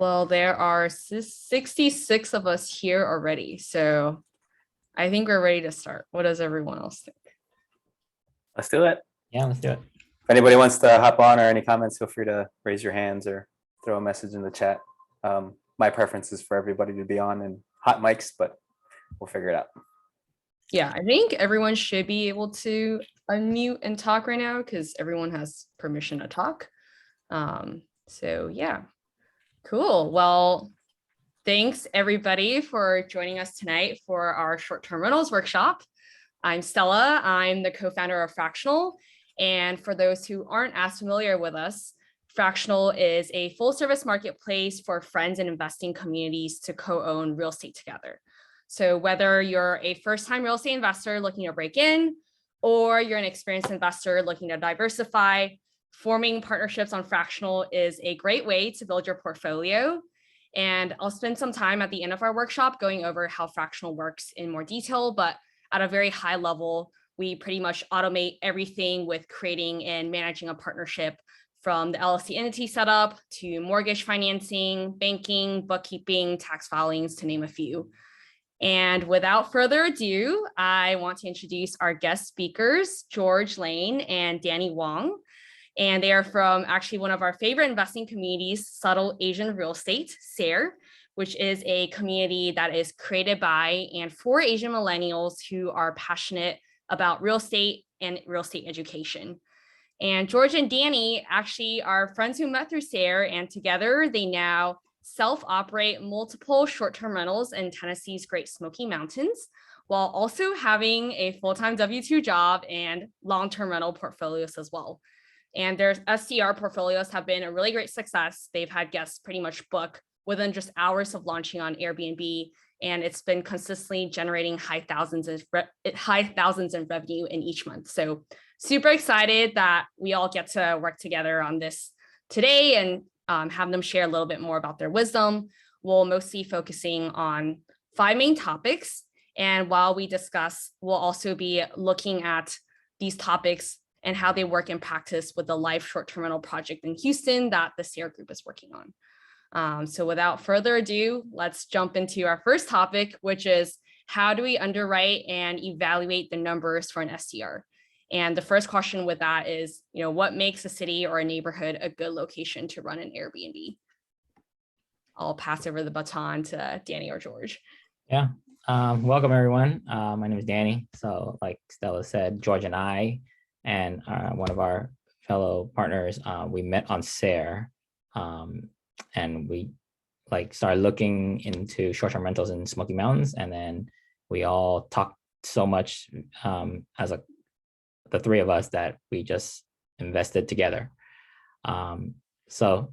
Well, there are 66 of us here already, so I think we're ready to start. What does everyone else think? Let's do it. Yeah, let's do it. If anybody wants to hop on or any comments, feel free to raise your hands or throw a message in the chat. My preference is for everybody to be on and hot mics, but we'll figure it out. Yeah, I think everyone should be able to unmute and talk right now because everyone has permission to talk. So yeah, cool. Well, thanks everybody for joining us tonight for our short-term rentals workshop. I'm Stella. I'm the co-founder of Fractional. And for those who aren't as familiar with us, Fractional is a full-service marketplace for friends and investing communities to co-own real estate together. So whether you're a first-time real estate investor looking to break in, or you're an experienced investor looking to diversify, forming partnerships on Fractional is a great way to build your portfolio. And I'll spend some time at the end of our workshop going over how Fractional works in more detail, but at a very high level, we pretty much automate everything with creating and managing a partnership, from the LLC entity setup to mortgage financing, banking, bookkeeping, tax filings, to name a few. And without further ado, I want to introduce our guest speakers, George Lang and Danny Wong. And they are from actually one of our favorite investing communities, Subtle Asian Real Estate, SARE, which is a community that is created by and for Asian millennials who are passionate about real estate and real estate education. And George and Danny actually are friends who met through SARE, and together they now self-operate multiple short-term rentals in Tennessee's Great Smoky Mountains, while also having a full-time W-2 job and long-term rental portfolios as well. And their STR portfolios have been a really great success. They've had guests pretty much book within just hours of launching on Airbnb, and it's been consistently generating high thousands in revenue in each month. So super excited that we all get to work together on this today and have them share a little bit more about their wisdom. We'll mostly focusing on 5 main topics. And while we discuss, we'll also be looking at these topics and how they work in practice with the live short-term rental project in Houston that the SARE group is working on. So without further ado, let's jump into our first topic, which is how do we underwrite and evaluate the numbers for an STR? And the first question with that is, what makes a city or a neighborhood a good location to run an Airbnb? I'll pass over the baton to Danny or George. Yeah. Welcome, everyone. My name is Danny. So like Stella said, George and I and one of our fellow partners, we met on SARE, and we started looking into short-term rentals in Smoky Mountains. And then we all talked so much as the 3 of us that we just invested together. So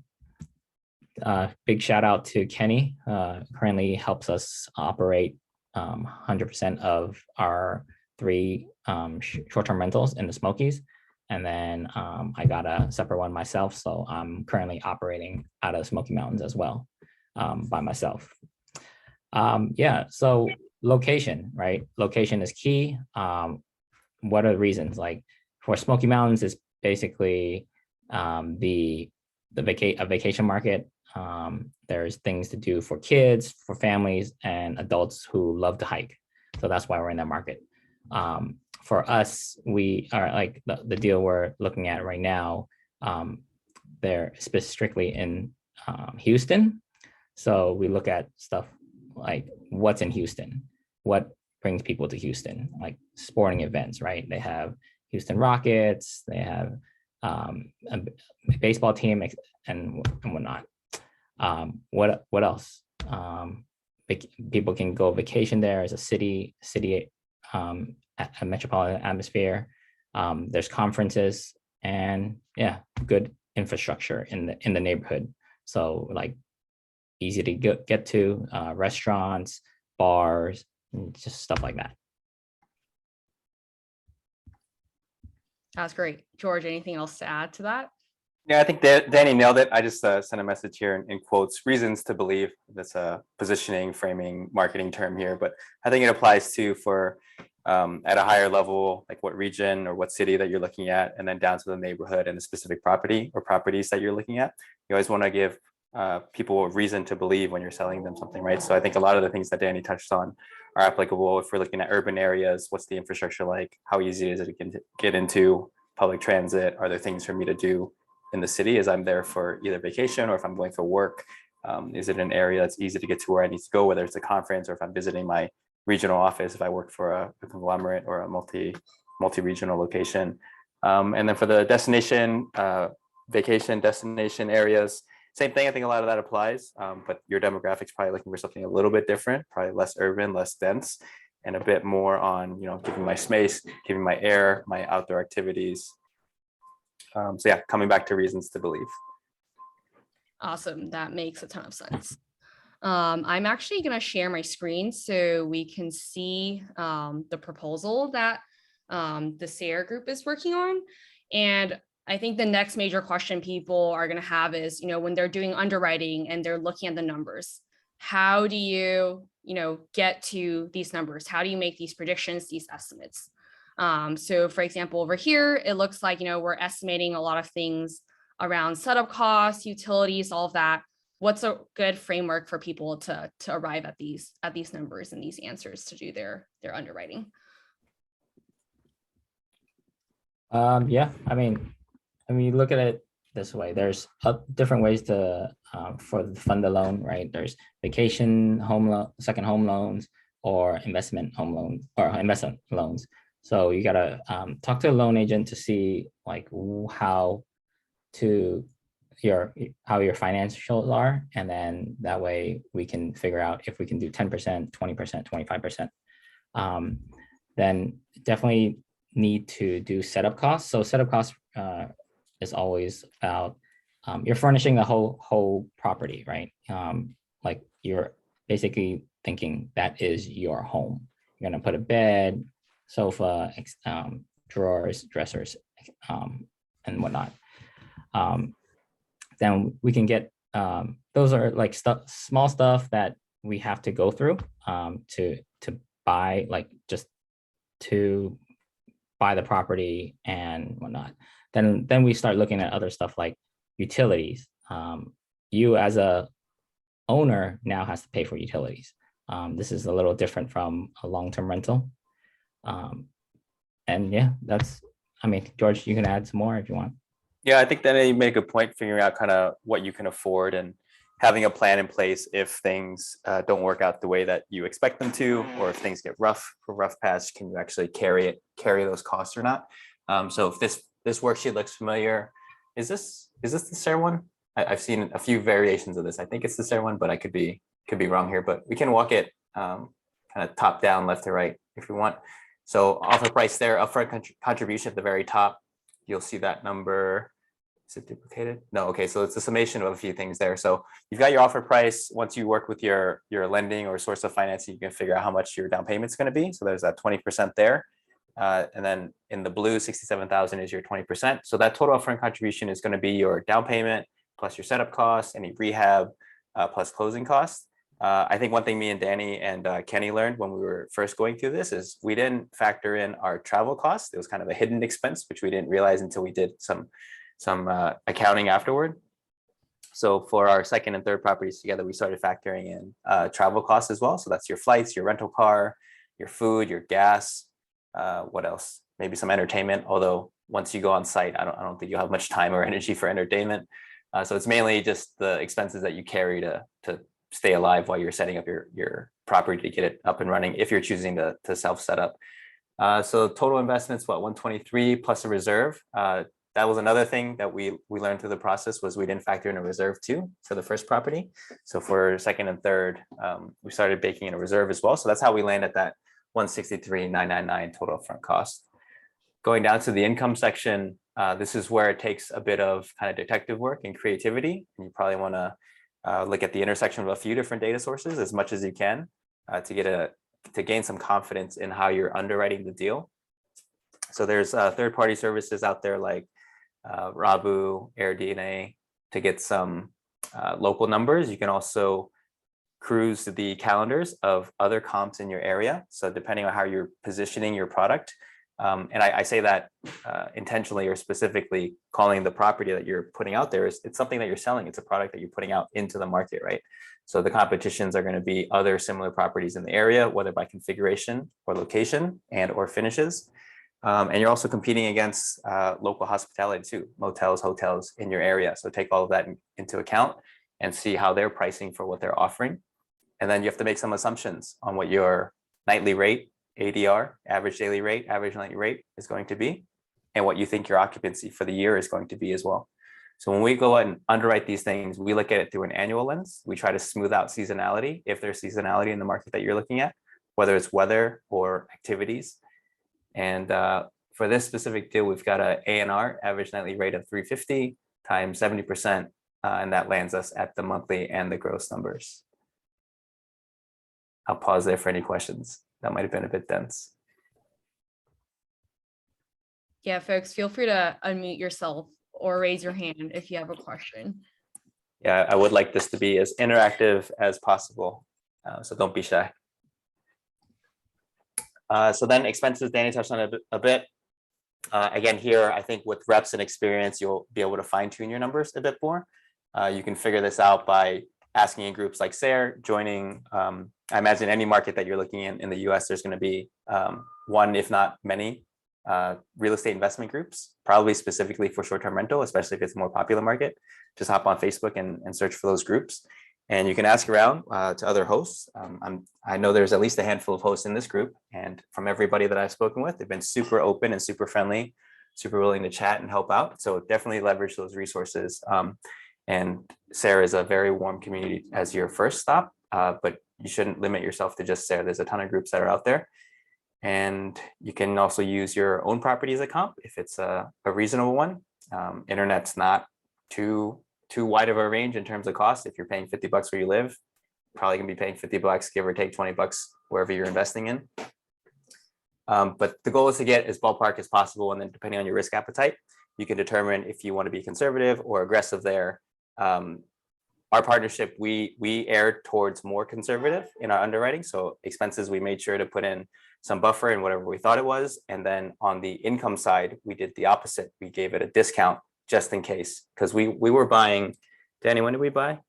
big shout out to Kenny, currently helps us operate 100% of our 3 short-term rentals in the Smokies. And then I got a separate one myself. So I'm currently operating out of Smoky Mountains as well, by myself. Yeah, so location, right? Location is key. What are the reasons? Like for Smoky Mountains is basically a vacation market. There's things to do for kids, for families, and adults who love to hike. So that's why we're in that market. For us, we are like the deal we're looking at right now. They're strictly in Houston. So we look at stuff like what's in Houston, what brings people to Houston, like sporting events, right? They have Houston Rockets, they have a baseball team and whatnot. What else? People can go vacation there as a city, a metropolitan atmosphere. There's conferences and yeah, good infrastructure in the neighborhood. So like easy to get to, restaurants, bars, and just stuff like that. That's great. George, anything else to add to that? Yeah, I think Danny nailed it. I just sent a message here in quotes, reasons to believe. That's a positioning, framing, marketing term here, but I think it applies to for at a higher level, like what region or what city that you're looking at, and then down to the neighborhood and the specific property or properties that you're looking at. You always want to give people a reason to believe when you're selling them something, right? So I think a lot of the things that Danny touched on are applicable if we're looking at urban areas. What's the infrastructure like? How easy is it to get into public transit? Are there things for me to do in the city as I'm there for either vacation or if I'm going for work? Is it an area that's easy to get to where I need to go, whether it's a conference or if I'm visiting my regional office, if I work for a conglomerate or a multi-regional location. And then for the destination, vacation destination areas, same thing. I think a lot of that applies, but your demographics probably looking for something a little bit different, probably less urban, less dense, and a bit more on, giving my space, giving my air, my outdoor activities. So yeah, coming back to reasons to believe. Awesome. That makes a ton of sense. I'm actually going to share my screen so we can see the proposal that the SARE group is working on. And I think the next major question people are going to have is, when they're doing underwriting and they're looking at the numbers, how do you, get to these numbers? How do you make these predictions, these estimates? So for example, over here, it looks like, we're estimating a lot of things around setup costs, utilities, all of that. What's a good framework for people to arrive at these numbers and these answers to do their underwriting? Yeah, I mean, you look at it this way. There's different ways to fund the loan, right? There's vacation home loan, second home loans, or investment home loans or investment loans. So you gotta talk to a loan agent to see like how your financials are, and then that way we can figure out if we can do 10%, 20%, 25%. Then definitely need to do setup costs. So setup costs is always about you're furnishing the whole property, right? Like you're basically thinking that is your home. You're gonna put a bed, sofa, drawers, dressers, and whatnot. Then we can get those are like small stuff that we have to go through to buy, like just to buy the property and whatnot. Then we start looking at other stuff like utilities. You as a owner now has to pay for utilities. This is a little different from a long-term rental. And yeah, George, you can add some more if you want. Yeah, I think that you make a point figuring out kind of what you can afford and having a plan in place if things don't work out the way that you expect them to, or if things get rough patch, can you actually carry those costs or not? So if this worksheet looks familiar, is this the SARE one? I've seen a few variations of this. I think it's the SARE one, but I could be wrong here, but we can walk it kind of top down, left to right if we want. So offer price there, upfront contribution at the very top. You'll see that number. Is it duplicated? No. Okay. So it's a summation of a few things there. So you've got your offer price. Once you work with your lending or source of financing, you can figure out how much your down payment is going to be. So there's that 20% there. And then in the blue, 67,000 is your 20%. So that total upfront contribution is going to be your down payment plus your setup costs, any rehab, plus closing costs. I think one thing me and Danny and Kenny learned when we were first going through this is we didn't factor in our travel costs. It was kind of a hidden expense, which we didn't realize until we did some accounting afterward. So for our second and third properties together, we started factoring in travel costs as well. So that's your flights, your rental car, your food, your gas, what else? Maybe some entertainment. Although once you go on site, I don't think you'll have much time or energy for entertainment. So it's mainly just the expenses that you carry to stay alive while you're setting up your property to get it up and running, if you're choosing to self set up. So total investments, 123 plus a reserve. That was another thing that we learned through the process, was we didn't factor in a reserve too for the first property. So for second and third, we started baking in a reserve as well. So that's how we land at that 163,999 total upfront cost. Going down to the income section, this is where it takes a bit of kind of detective work and creativity. And you probably want to look at the intersection of a few different data sources as much as you can to gain some confidence in how you're underwriting the deal. So there's third-party services out there like Rabu, AirDNA to get some local numbers. You can also cruise the calendars of other comps in your area. So depending on how you're positioning your product, And I say that intentionally or specifically, calling the property that you're putting out there is it's something that you're selling. It's a product that you're putting out into the market, right? So the competitions are going to be other similar properties in the area, whether by configuration or location and or finishes. And you're also competing against local hospitality too, motels, hotels in your area. So take all of that into account and see how they're pricing for what they're offering. And then you have to make some assumptions on what your nightly rate, ADR, average daily rate, average nightly rate is going to be, and what you think your occupancy for the year is going to be as well. So when we go out and underwrite these things, we look at it through an annual lens. We try to smooth out seasonality, if there's seasonality in the market that you're looking at, whether it's weather or activities. And for this specific deal, we've got a ANR, average nightly rate of 350 times 70%, and that lands us at the monthly and the gross numbers. I'll pause there for any questions. That might have been a bit dense. Yeah, folks, feel free to unmute yourself or raise your hand if you have a question. Yeah, I would like this to be as interactive as possible, so don't be shy. So then expenses, Danny touched on a bit. Again, here, I think with reps and experience, you'll be able to fine tune your numbers a bit more. You can figure this out by asking in groups like SARE, joining, I imagine any market that you're looking in the US, there's going to be one, if not many, real estate investment groups, probably specifically for short-term rental, especially if it's a more popular market. Just hop on Facebook and search for those groups. And you can ask around to other hosts. I know there's at least a handful of hosts in this group, and from everybody that I've spoken with, they've been super open and super friendly, super willing to chat and help out. So definitely leverage those resources. And SARE is a very warm community as your first stop, but you shouldn't limit yourself to just SARE. There's a ton of groups that are out there. And you can also use your own property as a comp if it's a reasonable one. Internet's not too wide of a range in terms of cost. If you're paying $50 where you live, probably gonna be paying $50, give or take $20 wherever you're investing in. But the goal is to get as ballpark as possible. And then depending on your risk appetite, you can determine if you want to be conservative or aggressive there. Our partnership, we erred towards more conservative in our underwriting. So expenses, we made sure to put in some buffer in whatever we thought it was. And then on the income side, we did the opposite. We gave it a discount just in case, because we were buying, Danny, when did we buy?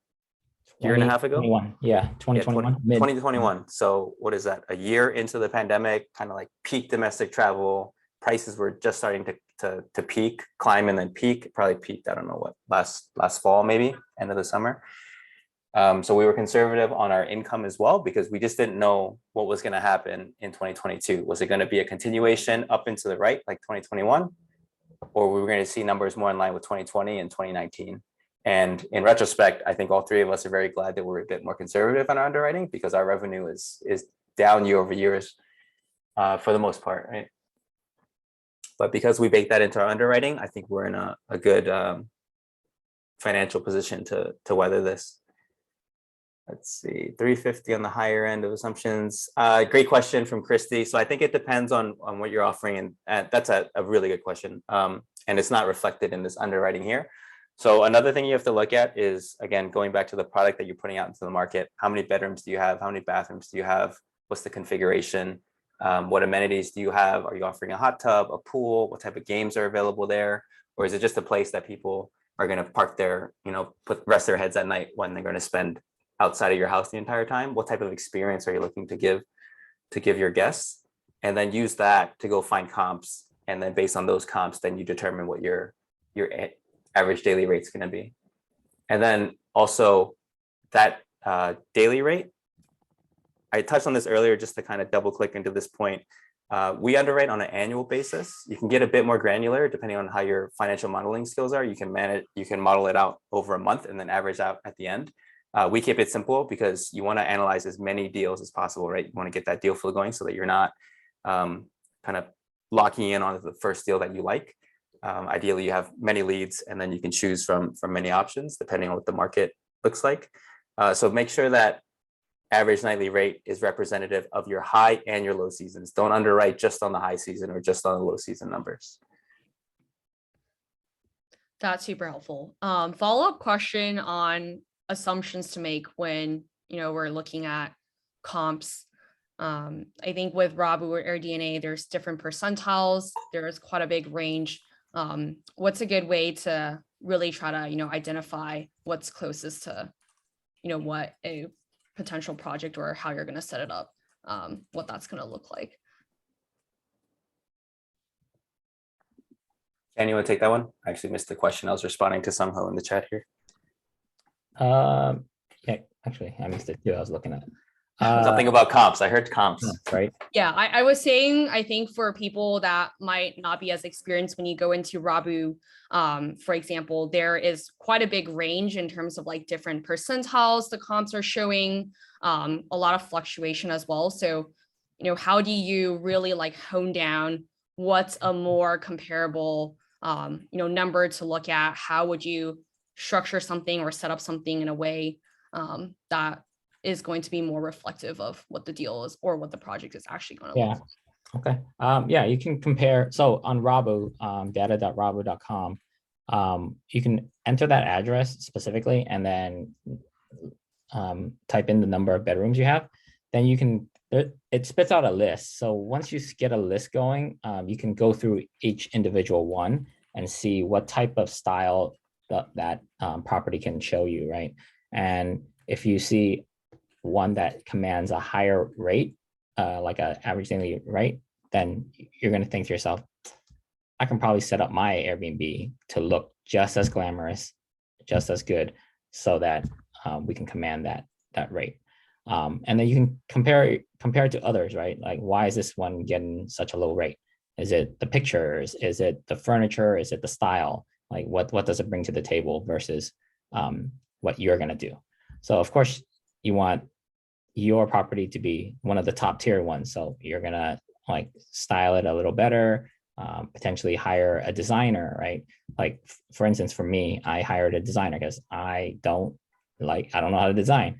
Year and a half ago? 2021. 2021. So what is that? A year into the pandemic, kind of like peak domestic travel. Prices were just starting to peak, climb, and then peak. Probably peaked, I don't know what, last fall, maybe end of the summer. So we were conservative on our income as well, because we just didn't know what was going to happen in 2022. Was it going to be a continuation up into the right, like 2021? Or we were going to see numbers more in line with 2020 and 2019. And in retrospect, I think all three of us are very glad that we're a bit more conservative on our underwriting, because our revenue is down year over years for the most part, right? But because we baked that into our underwriting, I think we're in a good financial position to weather this. Let's see, 350 on the higher end of assumptions. Great question from Christy. So I think it depends on what you're offering, and that's a really good question. And it's not reflected in this underwriting here. So another thing you have to look at is, again, going back to the product that you're putting out into the market. How many bedrooms do you have? How many bathrooms do you have? What's the configuration? What amenities do you have? Are you offering a hot tub, a pool? What type of games are available there? Or is it just a place that people are going to park their, rest their heads at night when they're going to spend outside of your house the entire time? What type of experience are you looking to give your guests? And then use that to go find comps. And then based on those comps, then you determine what your average daily rate is going to be. And then also that daily rate, I touched on this earlier just to kind of double click into this point. We underwrite on an annual basis. You can get a bit more granular depending on how your financial modeling skills are. You can model it out over a month and then average out at the end. We keep it simple because you want to analyze as many deals as possible, right? You want to get that deal flow going so that you're not kind of locking in on the first deal that you like. Ideally, you have many leads, and then you can choose from many options depending on what the market looks like. So make sure that average nightly rate is representative of your high and your low seasons. Don't underwrite just on the high season or just on the low season numbers. That's super helpful. Follow-up question on assumptions to make when we're looking at comps. I think with Rabu or AirDNA, there's different percentiles. There's quite a big range. What's a good way to really try to, identify what's closest to, what a potential project or how you're going to set it up, what that's going to look like. Can you want to take that one? I actually missed the question. I was responding to Sungho in the chat here. Yeah, actually, I missed it too. I was looking at Something about comps. I heard comps. right. Yeah, I was saying, I think for people that might not be as experienced when you go into Rabu, for example, there is quite a big range in terms of like different percentiles the comps are showing, a lot of fluctuation as well. So, how do you really like hone down what's a more comparable, number to look at? How would you structure something or set up something in a way that is going to be more reflective of what the deal is or what the project is actually going to look like? Okay. Yeah, you can compare. So on Rabu, data.rabu.com, you can enter that address specifically and then type in the number of bedrooms you have. Then you can, it spits out a list. So once you get a list going, you can go through each individual one and see what type of style that property can show you, right? And if you see one that commands a higher rate, like an average daily rate, then you're going to think to yourself, I can probably set up my Airbnb to look just as glamorous, just as good, so that we can command that rate. And then you can compare it to others, right? Like, why is this one getting such a low rate? Is it the pictures? Is it the furniture? Is it the style? Like, what does it bring to the table versus what you're going to do? So of course, you want your property to be one of the top tier ones. So you're going to like style it a little better, potentially hire a designer, right? Like for instance, for me, I hired a designer because I don't know how to design.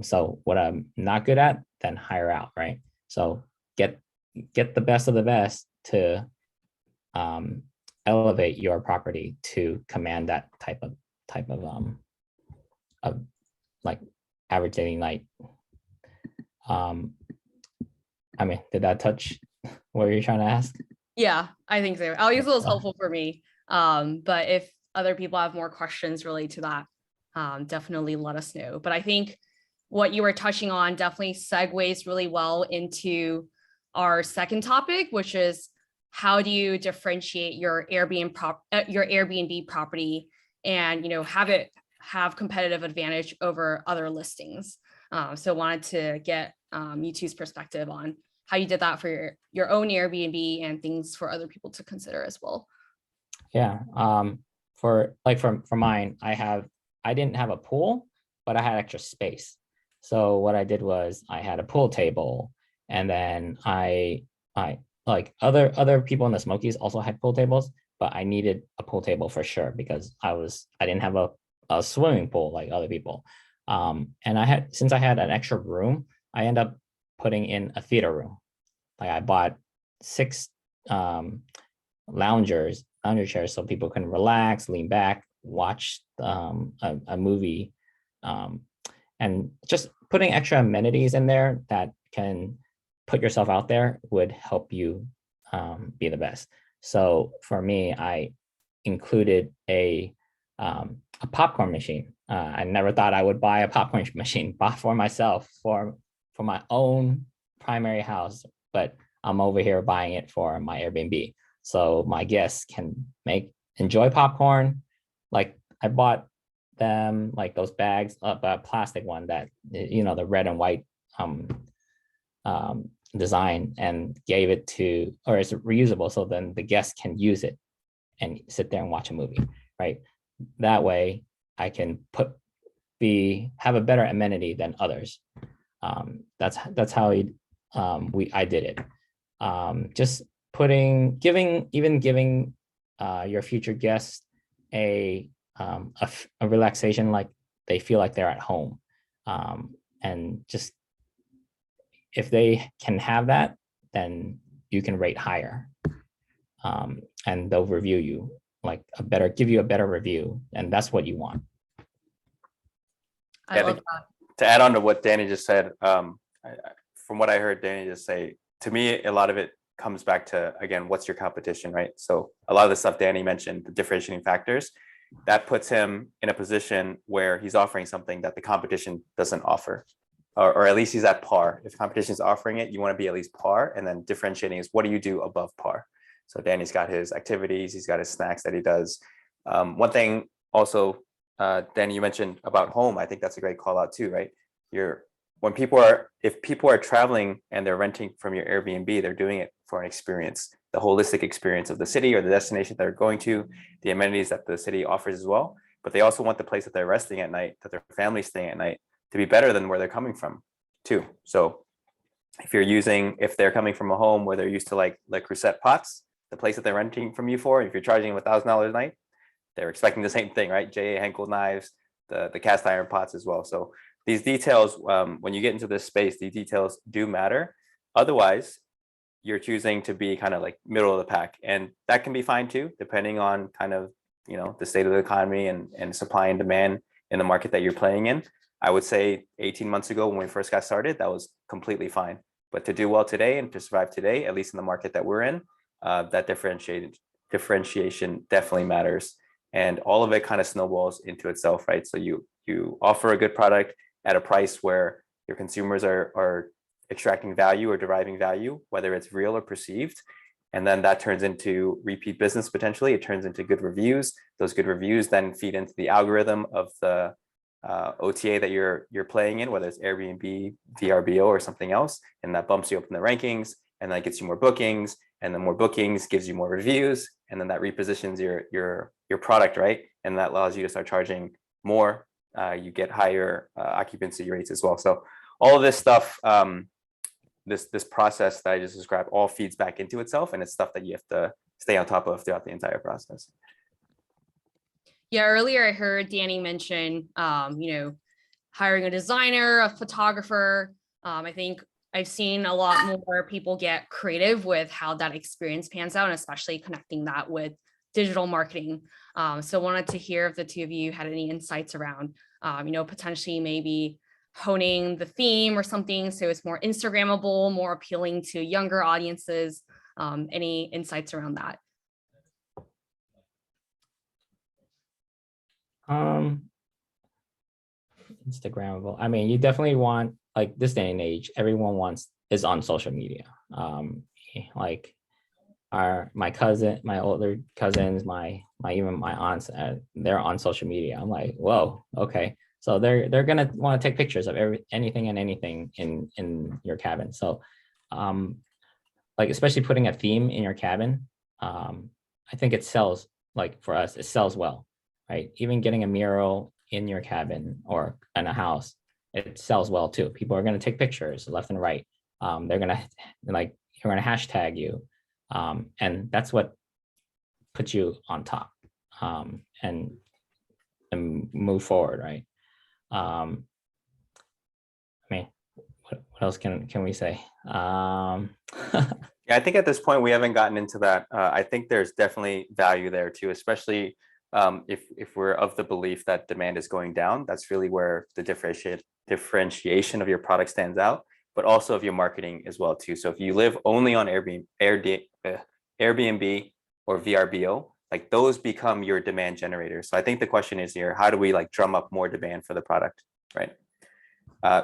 So what I'm not good at, then hire out, right? So get the best of the best to elevate your property to command that type of like average daily night. I mean, did that touch what you're trying to ask? Yeah, I think so. At least it was helpful for me. But if other people have more questions related to that, definitely let us know. But I think what you were touching on definitely segues really well into our second topic, which is how do you differentiate your Airbnb property and have competitive advantage over other listings. So wanted to get you two's perspective on how you did that for your own Airbnb and things for other people to consider as well. Yeah. For mine, I didn't have a pool, but I had extra space. So what I did was I had a pool table, and then I like other people in the Smokies also had pool tables, but I needed a pool table for sure because I didn't have a swimming pool like other people. And since I had an extra room, I ended up putting in a theater room. Like I bought 6 lounger chairs so people can relax, lean back, watch a movie, and just putting extra amenities in there that can put yourself out there would help you be the best. So for me, I included a popcorn machine. I never thought I would buy a popcorn machine for myself for my own primary house, but I'm over here buying it for my Airbnb. So my guests can enjoy popcorn. Like I bought them like those bags, a plastic one that, the red and white design, and gave it to, or it's reusable. So then the guests can use it and sit there and watch a movie, right? That way I can have a better amenity than others. That's how I did it. Just giving your future guests a relaxation, like they feel like they're at home, and just if they can have that, then you can rate higher, and they'll review you give you a better review, and that's what you want. I love that. To add on to what Danny just said, from what I heard Danny just say, to me, a lot of it comes back to, again, what's your competition, right? So a lot of the stuff Danny mentioned, the differentiating factors, that puts him in a position where he's offering something that the competition doesn't offer, or at least he's at par. If competition is offering it, you want to be at least par, and then differentiating is what do you do above par? So Danny's got his activities, he's got his snacks that he does. One thing also, Danny, you mentioned about home. I think that's a great call out too, right? If people are traveling and they're renting from your Airbnb, they're doing it for an experience, the holistic experience of the city or the destination they're going to, the amenities that the city offers as well. But they also want the place that they're resting at night, that their family's staying at night, to be better than where they're coming from too. So if they're coming from a home where they're used to like Le Creuset pots, the place that they're renting from you for, if you're charging them $1,000 a night, they're expecting the same thing, right? J.A. Henkel knives, the cast iron pots as well. So these details, when you get into this space, these details do matter. Otherwise, you're choosing to be kind of like middle of the pack, and that can be fine too, depending on kind of, the state of the economy and supply and demand in the market that you're playing in. I would say 18 months ago when we first got started, that was completely fine. But to do well today and to survive today, at least in the market that we're in, that differentiation definitely matters. And all of it kind of snowballs into itself, right? So you offer a good product at a price where your consumers are extracting value or deriving value, whether it's real or perceived. And then that turns into repeat business potentially. It turns into good reviews. Those good reviews then feed into the algorithm of the OTA that you're playing in, whether it's Airbnb, VRBO, or something else, and that bumps you up in the rankings, and that gets you more bookings, and then more bookings gives you more reviews, and then that repositions your product, right? And that allows you to start charging more. You get higher occupancy rates as well. So all of this stuff, this process that I just described, all feeds back into itself, and it's stuff that you have to stay on top of throughout the entire process. Yeah, earlier I heard Danny mention, hiring a designer, a photographer. I think I've seen a lot more people get creative with how that experience pans out, and especially connecting that with digital marketing. So wanted to hear if the two of you had any insights around, potentially maybe honing the theme or something so it's more Instagrammable, more appealing to younger audiences. Any insights around that? Instagrammable. I mean, you definitely want, like, this day and age, everyone is on social media. Like my older cousins, even my aunts, they're on social media. I'm like, whoa, okay. So they're gonna want to take pictures of anything in your cabin. So, like, especially putting a theme in your cabin, I think it sells. Like, for us, it sells well, right? Even getting a mural in your cabin or in a house, it sells well too. People are going to take pictures left and right. You're going to hashtag you, and that's what puts you on top, and move forward, right? I mean, what else can we say? Yeah, I think at this point we haven't gotten into that. I think there's definitely value there too, especially if we're of the belief that demand is going down. That's really where the differentiation of your product stands out, but also of your marketing as well too. So if you live only on Airbnb or VRBO, like, those become your demand generators. So I think the question is here, how do we like drum up more demand for the product, right?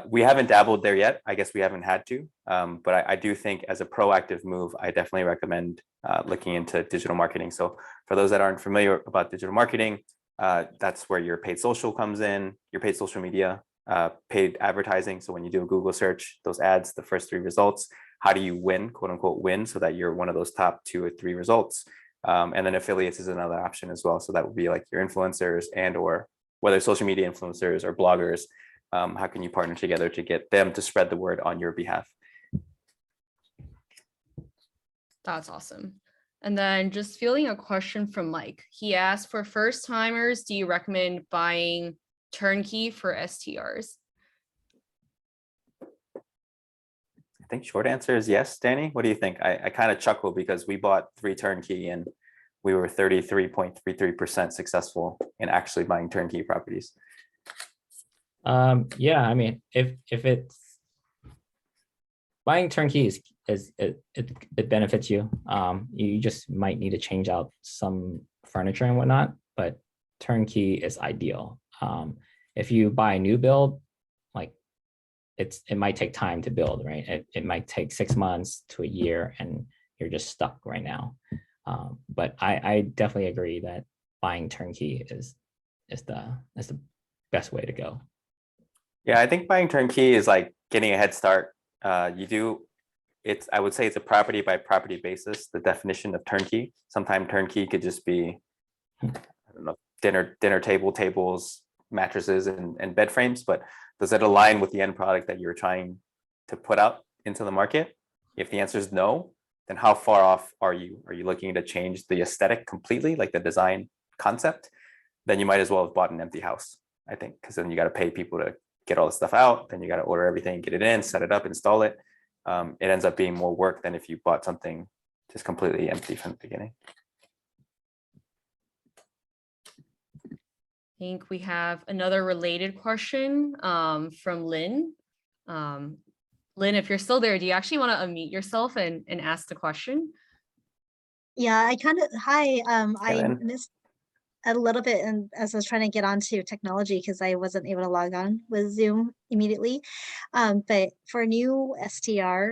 We haven't dabbled there yet. I guess we haven't had to, but I do think as a proactive move, I definitely recommend looking into digital marketing. So for those that aren't familiar about digital marketing, that's where your paid social comes in, your paid social media, paid advertising. So when you do a Google search, those ads, the first 3 results, how do you win, quote unquote, win, so that you're one of those top 2 or 3 results? And then affiliates is another option as well. So that would be like your influencers, and or whether social media influencers or bloggers. How can you partner together to get them to spread the word on your behalf? That's awesome. And then just feeling a question from Mike. He asked, for first timers, do you recommend buying turnkey for STRs? I think short answer is yes. Danny, what do you think? I kind of chuckle because we bought 3 turnkey and we were 33.33% successful in actually buying turnkey properties. Yeah, I mean, if it's buying turnkey it benefits you. You just might need to change out some furniture and whatnot, but turnkey is ideal. If you buy a new build, like it might take time to build, right? It might take 6 months to a year, and you're just stuck right now. But I definitely agree that buying turnkey is the best way to go. Yeah, I think buying turnkey is like getting a head start. I would say it's a property by property basis, the definition of turnkey. Sometimes turnkey could just be, I don't know, dinner tables, mattresses, and bed frames, but does it align with the end product that you're trying to put out into the market? If the answer is no, then how far off are you? Are you looking to change the aesthetic completely, like the design concept? Then you might as well have bought an empty house, I think, because then you got to pay people to get all the stuff out, then you got to order everything, get it in, set it up, install it. It ends up being more work than if you bought something just completely empty from the beginning. I think we have another related question from Lynn. Lynn, if you're still there, do you actually want to unmute yourself and ask the question? Yeah, hi, I Lynn. missed a little bit, and as I was trying to get onto technology because I wasn't able to log on with Zoom immediately. But for new STR,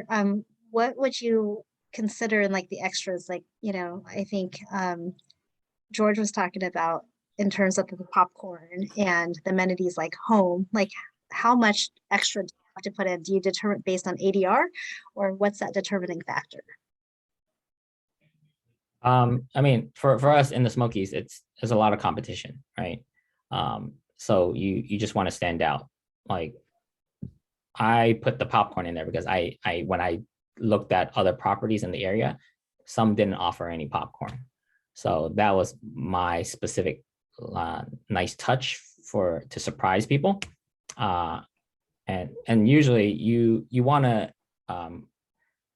what would you consider in like the extras? Like, I think George was talking about in terms of the popcorn and the amenities like home, like how much extra do you have to put in? Do you determine based on ADR, or what's that determining factor? I mean, for us in the Smokies, there's a lot of competition, right? So you just want to stand out. Like I put the popcorn in there because I when I looked at other properties in the area, some didn't offer any popcorn. So that was my specific nice touch to surprise people. And usually you want to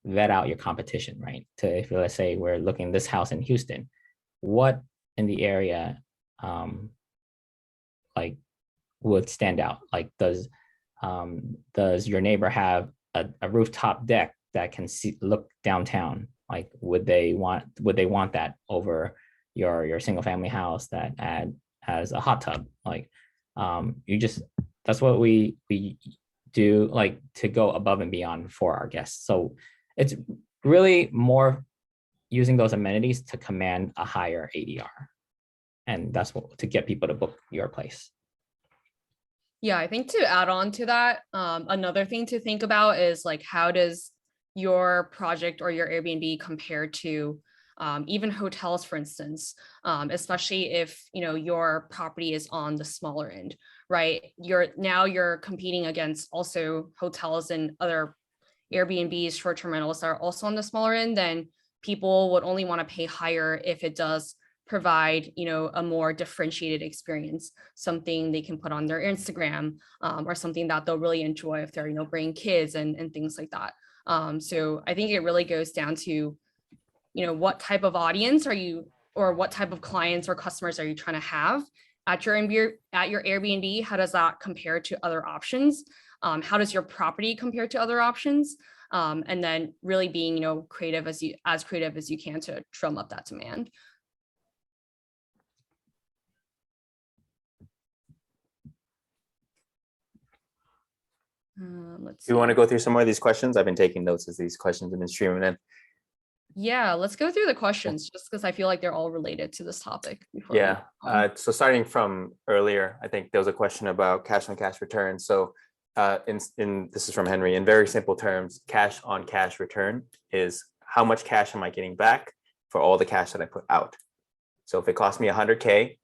vet out your competition, right? If let's say we're looking at this house in Houston, what in the area like would stand out? Like does your neighbor have a rooftop deck that can look downtown? Like would they want that over your single family house that has a hot tub? Like that's what we do, like to go above and beyond for our guests. So it's really more using those amenities to command a higher ADR. And that's to get people to book your place. Yeah, I think to add on to that, another thing to think about is like, how does your project or your Airbnb compare to even hotels, for instance, especially if your property is on the smaller end, right? You're competing against also hotels and other Airbnbs, short-term rentals that are also on the smaller end. Then people would only want to pay higher if it does provide a more differentiated experience, something they can put on their Instagram, or something that they'll really enjoy if they're bringing kids and things like that. So I think it really goes down to what type of audience are you, or what type of clients or customers are you trying to have at your Airbnb? How does that compare to other options? How does your property compare to other options? And then really being creative as creative as you can to drum up that demand. Let's see. Do you want to go through some more of these questions? I've been taking notes as these questions have been streaming in. Yeah, let's go through the questions just because I feel like they're all related to this topic. Yeah. So starting from earlier, I think there was a question about cash on cash return. So this is from Henry. In very simple terms, cash on cash return is how much cash am I getting back for all the cash that I put out. So if it cost me $100K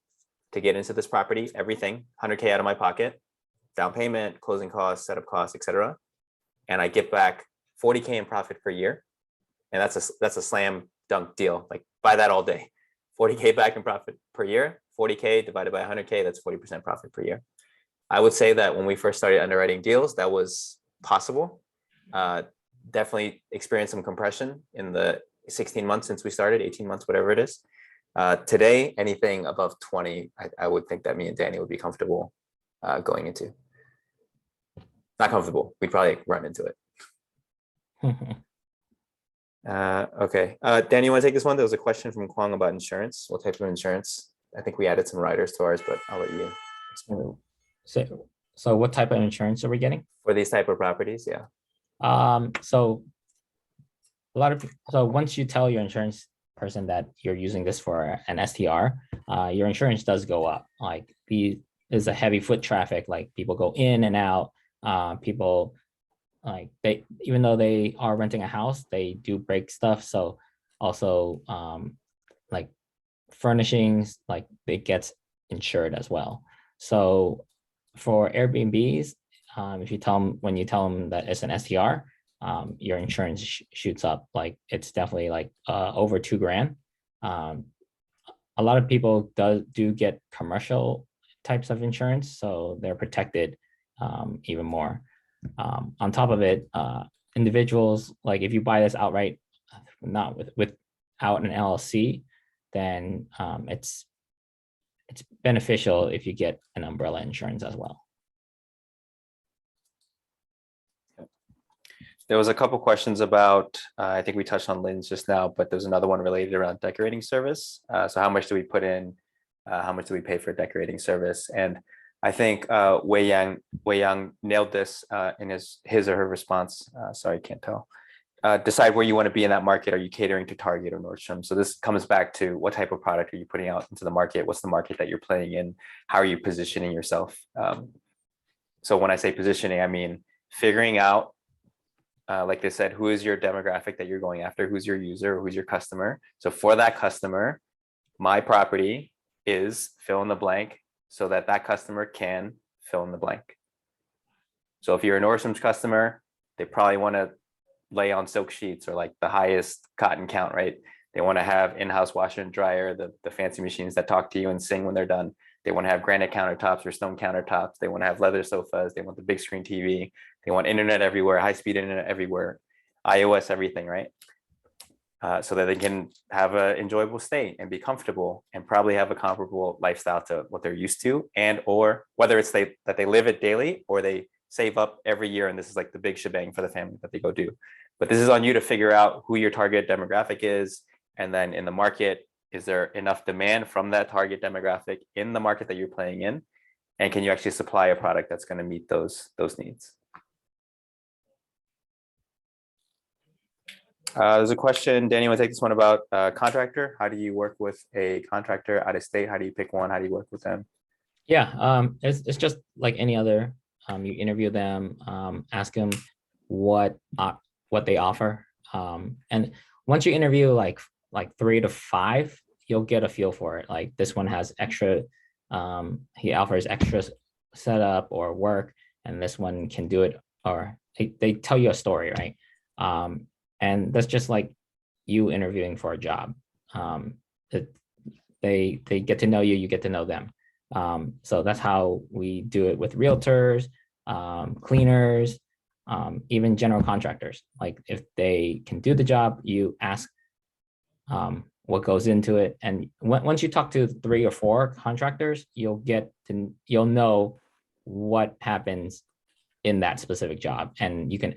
to get into this property, everything, $100K out of my pocket, down payment, closing costs, setup costs, etc., and I get back $40K in profit per year, and that's a slam dunk deal. Like buy that all day. 40K back in profit per year, 40K divided by 100K, that's 40% profit per year. I would say that when we first started underwriting deals, that was possible. Definitely experienced some compression in the 16 months since we started, 18 months, whatever it is. Today, anything above 20, I would think that me and Danny would be comfortable going into. Not comfortable, we'd probably run into it. Okay. Dan, you want to take this one? There was a question from Kwang about insurance. What type of insurance? I think we added some riders to ours, but I'll let you explain. So what type of insurance are we getting? For these type of properties, yeah. So once you tell your insurance person that you're using this for an STR, your insurance does go up. Like is a heavy foot traffic, like people go in and out. People like even though they are renting a house, they do break stuff. So also like furnishings, like it gets insured as well. So for Airbnbs, if you tell them when you tell them that it's an STR, your insurance shoots up. Like it's definitely like over $2,000. A lot of people do get commercial types of insurance, so they're protected even more. On top of it, individuals, like if you buy this outright, not without an LLC, then it's beneficial if you get an umbrella insurance as well. There was a couple questions about, I think we touched on Lynn's just now, but there's another one related around decorating service. So how much do we put in? How much do we pay for decorating service? And I think Wei Yang nailed this in his or her response. Sorry, can't tell. Decide where you want to be in that market. Are you catering to Target or Nordstrom? So this comes back to what type of product are you putting out into the market? What's the market that you're playing in? How are you positioning yourself? So when I say positioning, I mean figuring out, like they said, who is your demographic that you're going after? Who's your user? Who's your customer? So for that customer, my property is fill in the blank so that that customer can fill in the blank. So if you're a Nordstrom's customer, they probably want to lay on silk sheets or like the highest cotton count, right? They want to have in-house washer and dryer, the fancy machines that talk to you and sing when they're done. They want to have granite countertops or stone countertops. They want to have leather sofas. They want the big screen TV. They want internet everywhere, high-speed internet everywhere, iOS, everything, right? So that they can have an enjoyable stay and be comfortable and probably have a comparable lifestyle to what they're used to, and or whether it's that they live it daily or they save up every year and this is like the big shebang for the family that they go do. But this is on you to figure out who your target demographic is, and then in the market, is there enough demand from that target demographic in the market that you're playing in, and can you actually supply a product that's going to meet those needs? There's a question, Danny, want to take this one about contractor? How do you work with a contractor out of state? How do you pick one? How do you work with them? Yeah, it's just like any other. You interview them, ask them what they offer, and once you interview like 3 to 5, you'll get a feel for it. Like this one has extra, he offers extra setup or work, and this one can do it, or they tell you a story, right? And that's just like you interviewing for a job. They get to know you, you get to know them. So that's how we do it with realtors, cleaners, even general contractors. Like if they can do the job, you ask what goes into it. And once you talk to 3 or 4 contractors, you'll know what happens in that specific job. And you can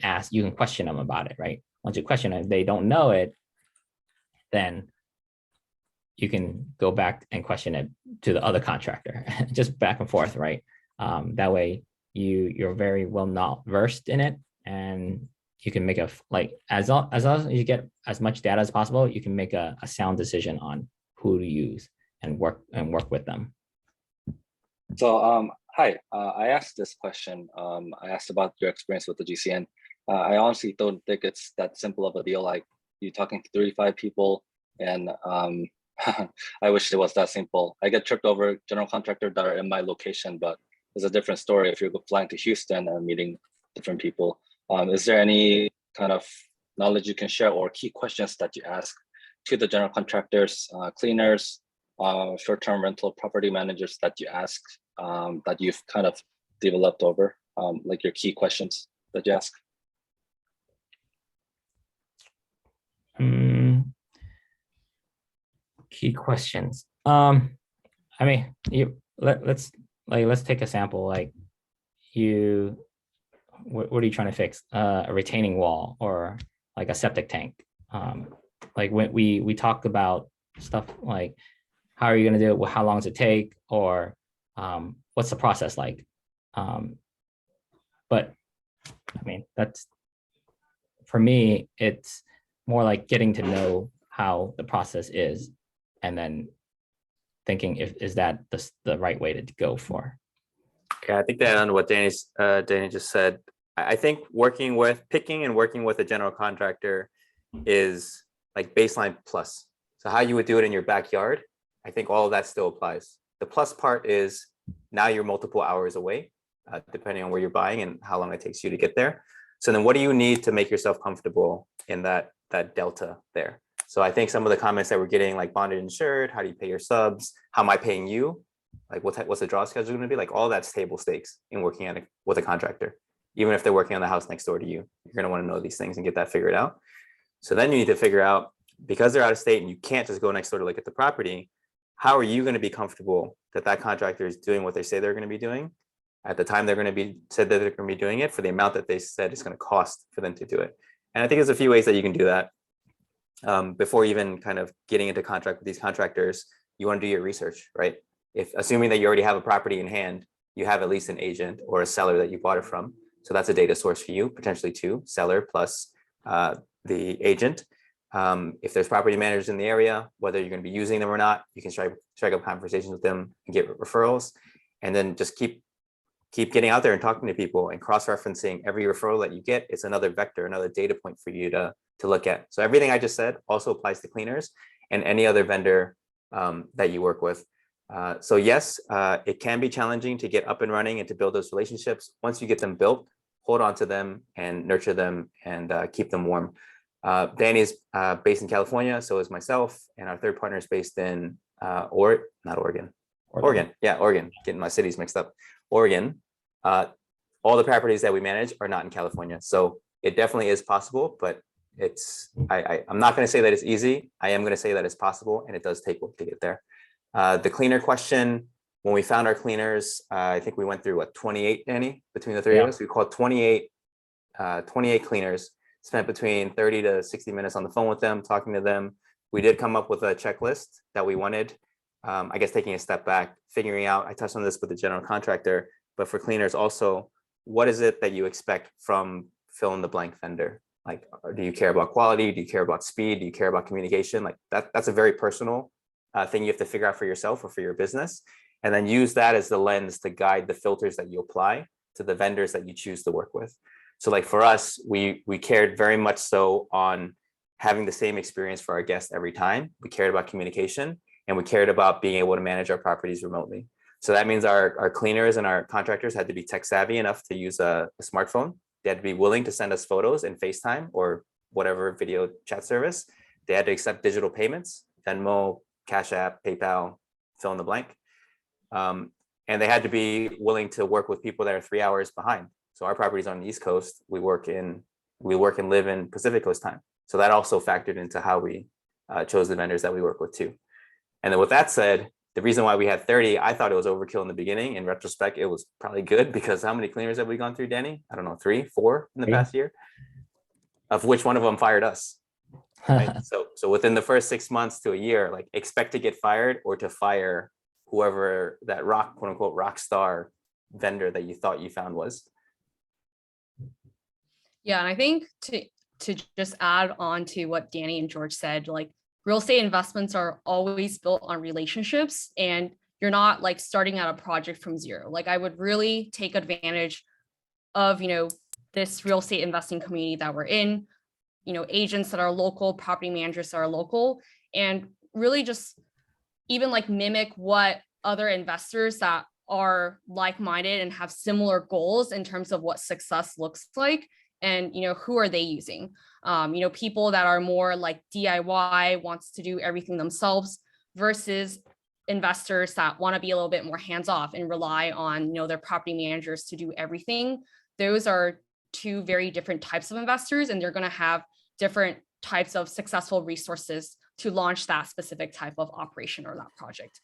question them about it, right? Once you question it, if they don't know it, then you can go back and question it to the other contractor, just back and forth, right? That way you're very well not versed in it, and you can make as long as you get as much data as possible, you can make a sound decision on who to use and work with them. So hi, I asked this question. I asked about your experience with the GCN. I honestly don't think it's that simple of a deal. Like you talking to 35 people, and I wish it was that simple. I get tripped over general contractors that are in my location, but it's a different story if you're flying to Houston and meeting different people. Is there any kind of knowledge you can share or key questions that you ask to the general contractors, cleaners, short-term rental property managers that you ask that you've kind of developed over, like your key questions that you ask? Key questions. I mean, let's take a sample. Like what are you trying to fix? A retaining wall, or like a septic tank. Like when we talk about stuff like, how are you going to do it? How long does it take? Or what's the process like? But I mean, that's, for me, it's more like getting to know how the process is, and then thinking, is that the right way to go for? Yeah, I think that on what Danny just said, I think picking and working with a general contractor is like baseline plus. So how you would do it in your backyard, I think all of that still applies. The plus part is now you're multiple hours away, depending on where you're buying and how long it takes you to get there. So then what do you need to make yourself comfortable in that delta there? So I think some of the comments that we're getting, like bonded insured, how do you pay your subs? How am I paying you? Like what's the draw schedule going to be? Like all that's table stakes in working with a contractor. Even if they're working on the house next door to you, you're going to want to know these things and get that figured out. So then you need to figure out, because they're out of state and you can't just go next door to look at the property, how are you going to be comfortable that that contractor is doing what they say they're going to be doing at the time they're going to be said that they're going to be doing it for the amount that they said it's going to cost for them to do it? And I think there's a few ways that you can do that. Before even kind of getting into contract with these contractors, you want to do your research, right? If assuming that you already have a property in hand, you have at least an agent or a seller that you bought it from. So that's a data source for you, potentially two, seller plus the agent. If there's property managers in the area, whether you're going to be using them or not, you can strike up conversations with them and get referrals, and then just keep getting out there and talking to people and cross-referencing every referral that you get. It's another vector, another data point for you to look at. So everything I just said also applies to cleaners and any other vendor that you work with. So yes, it can be challenging to get up and running and to build those relationships. Once you get them built, hold on to them and nurture them and keep them warm. Danny is based in California, so is myself, and our third partner is based in Oregon. Yeah, Oregon. Getting my cities mixed up. Oregon. All the properties that we manage are not in California, so it definitely is possible, but I'm not going to say that it's easy. I am going to say that it's possible, and it does take work to get there. The cleaner question, when we found our cleaners, I think we went through 28, Danny, between the three of us. We called 28 cleaners, spent between 30 to 60 minutes on the phone with them, talking to them. We did come up with a checklist that we wanted. I guess taking a step back, figuring out, I touched on this with the general contractor, but for cleaners also, what is it that you expect from fill in the blank vendor? Like, do you care about quality? Do you care about speed? Do you care about communication? Like that's a very personal thing you have to figure out for yourself or for your business. And then use that as the lens to guide the filters that you apply to the vendors that you choose to work with. So like for us, we cared very much so on having the same experience for our guests every time. We cared about communication, and we cared about being able to manage our properties remotely. So that means our cleaners and our contractors had to be tech savvy enough to use a smartphone. They had to be willing to send us photos in FaceTime or whatever video chat service. They had to accept digital payments, Venmo, Cash App, PayPal, fill in the blank. And they had to be willing to work with people that are 3 hours behind. So our properties on the East Coast, we work and live in Pacific Coast time. So that also factored into how we chose the vendors that we work with too. And then with that said, the reason why we had 30, I thought it was overkill in the beginning. In retrospect, it was probably good, because how many cleaners have we gone through, Danny? I don't know, 3, 4 in the past year, of which one of them fired us. Right? So within the first 6 months to a year, like expect to get fired or to fire whoever that quote unquote rock star vendor that you thought you found was. Yeah, and I think to just add on to what Danny and George said, like real estate investments are always built on relationships, and you're not like starting out a project from zero. Like I would really take advantage of, this real estate investing community that we're in, agents that are local, property managers that are local, and really just even like mimic what other investors that are like-minded and have similar goals in terms of what success looks like. And, who are they using? People that are more like DIY, wants to do everything themselves, versus investors that want to be a little bit more hands-off and rely on, their property managers to do everything. Those are two very different types of investors, and they're going to have different types of successful resources to launch that specific type of operation or that project.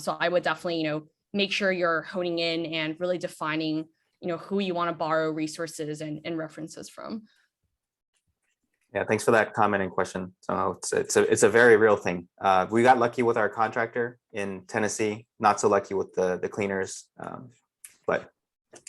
So I would definitely, make sure you're honing in and really defining, who you want to borrow resources and references from. Yeah, thanks for that comment and question. So it's a very real thing. We got lucky with our contractor in Tennessee, not so lucky with the cleaners. But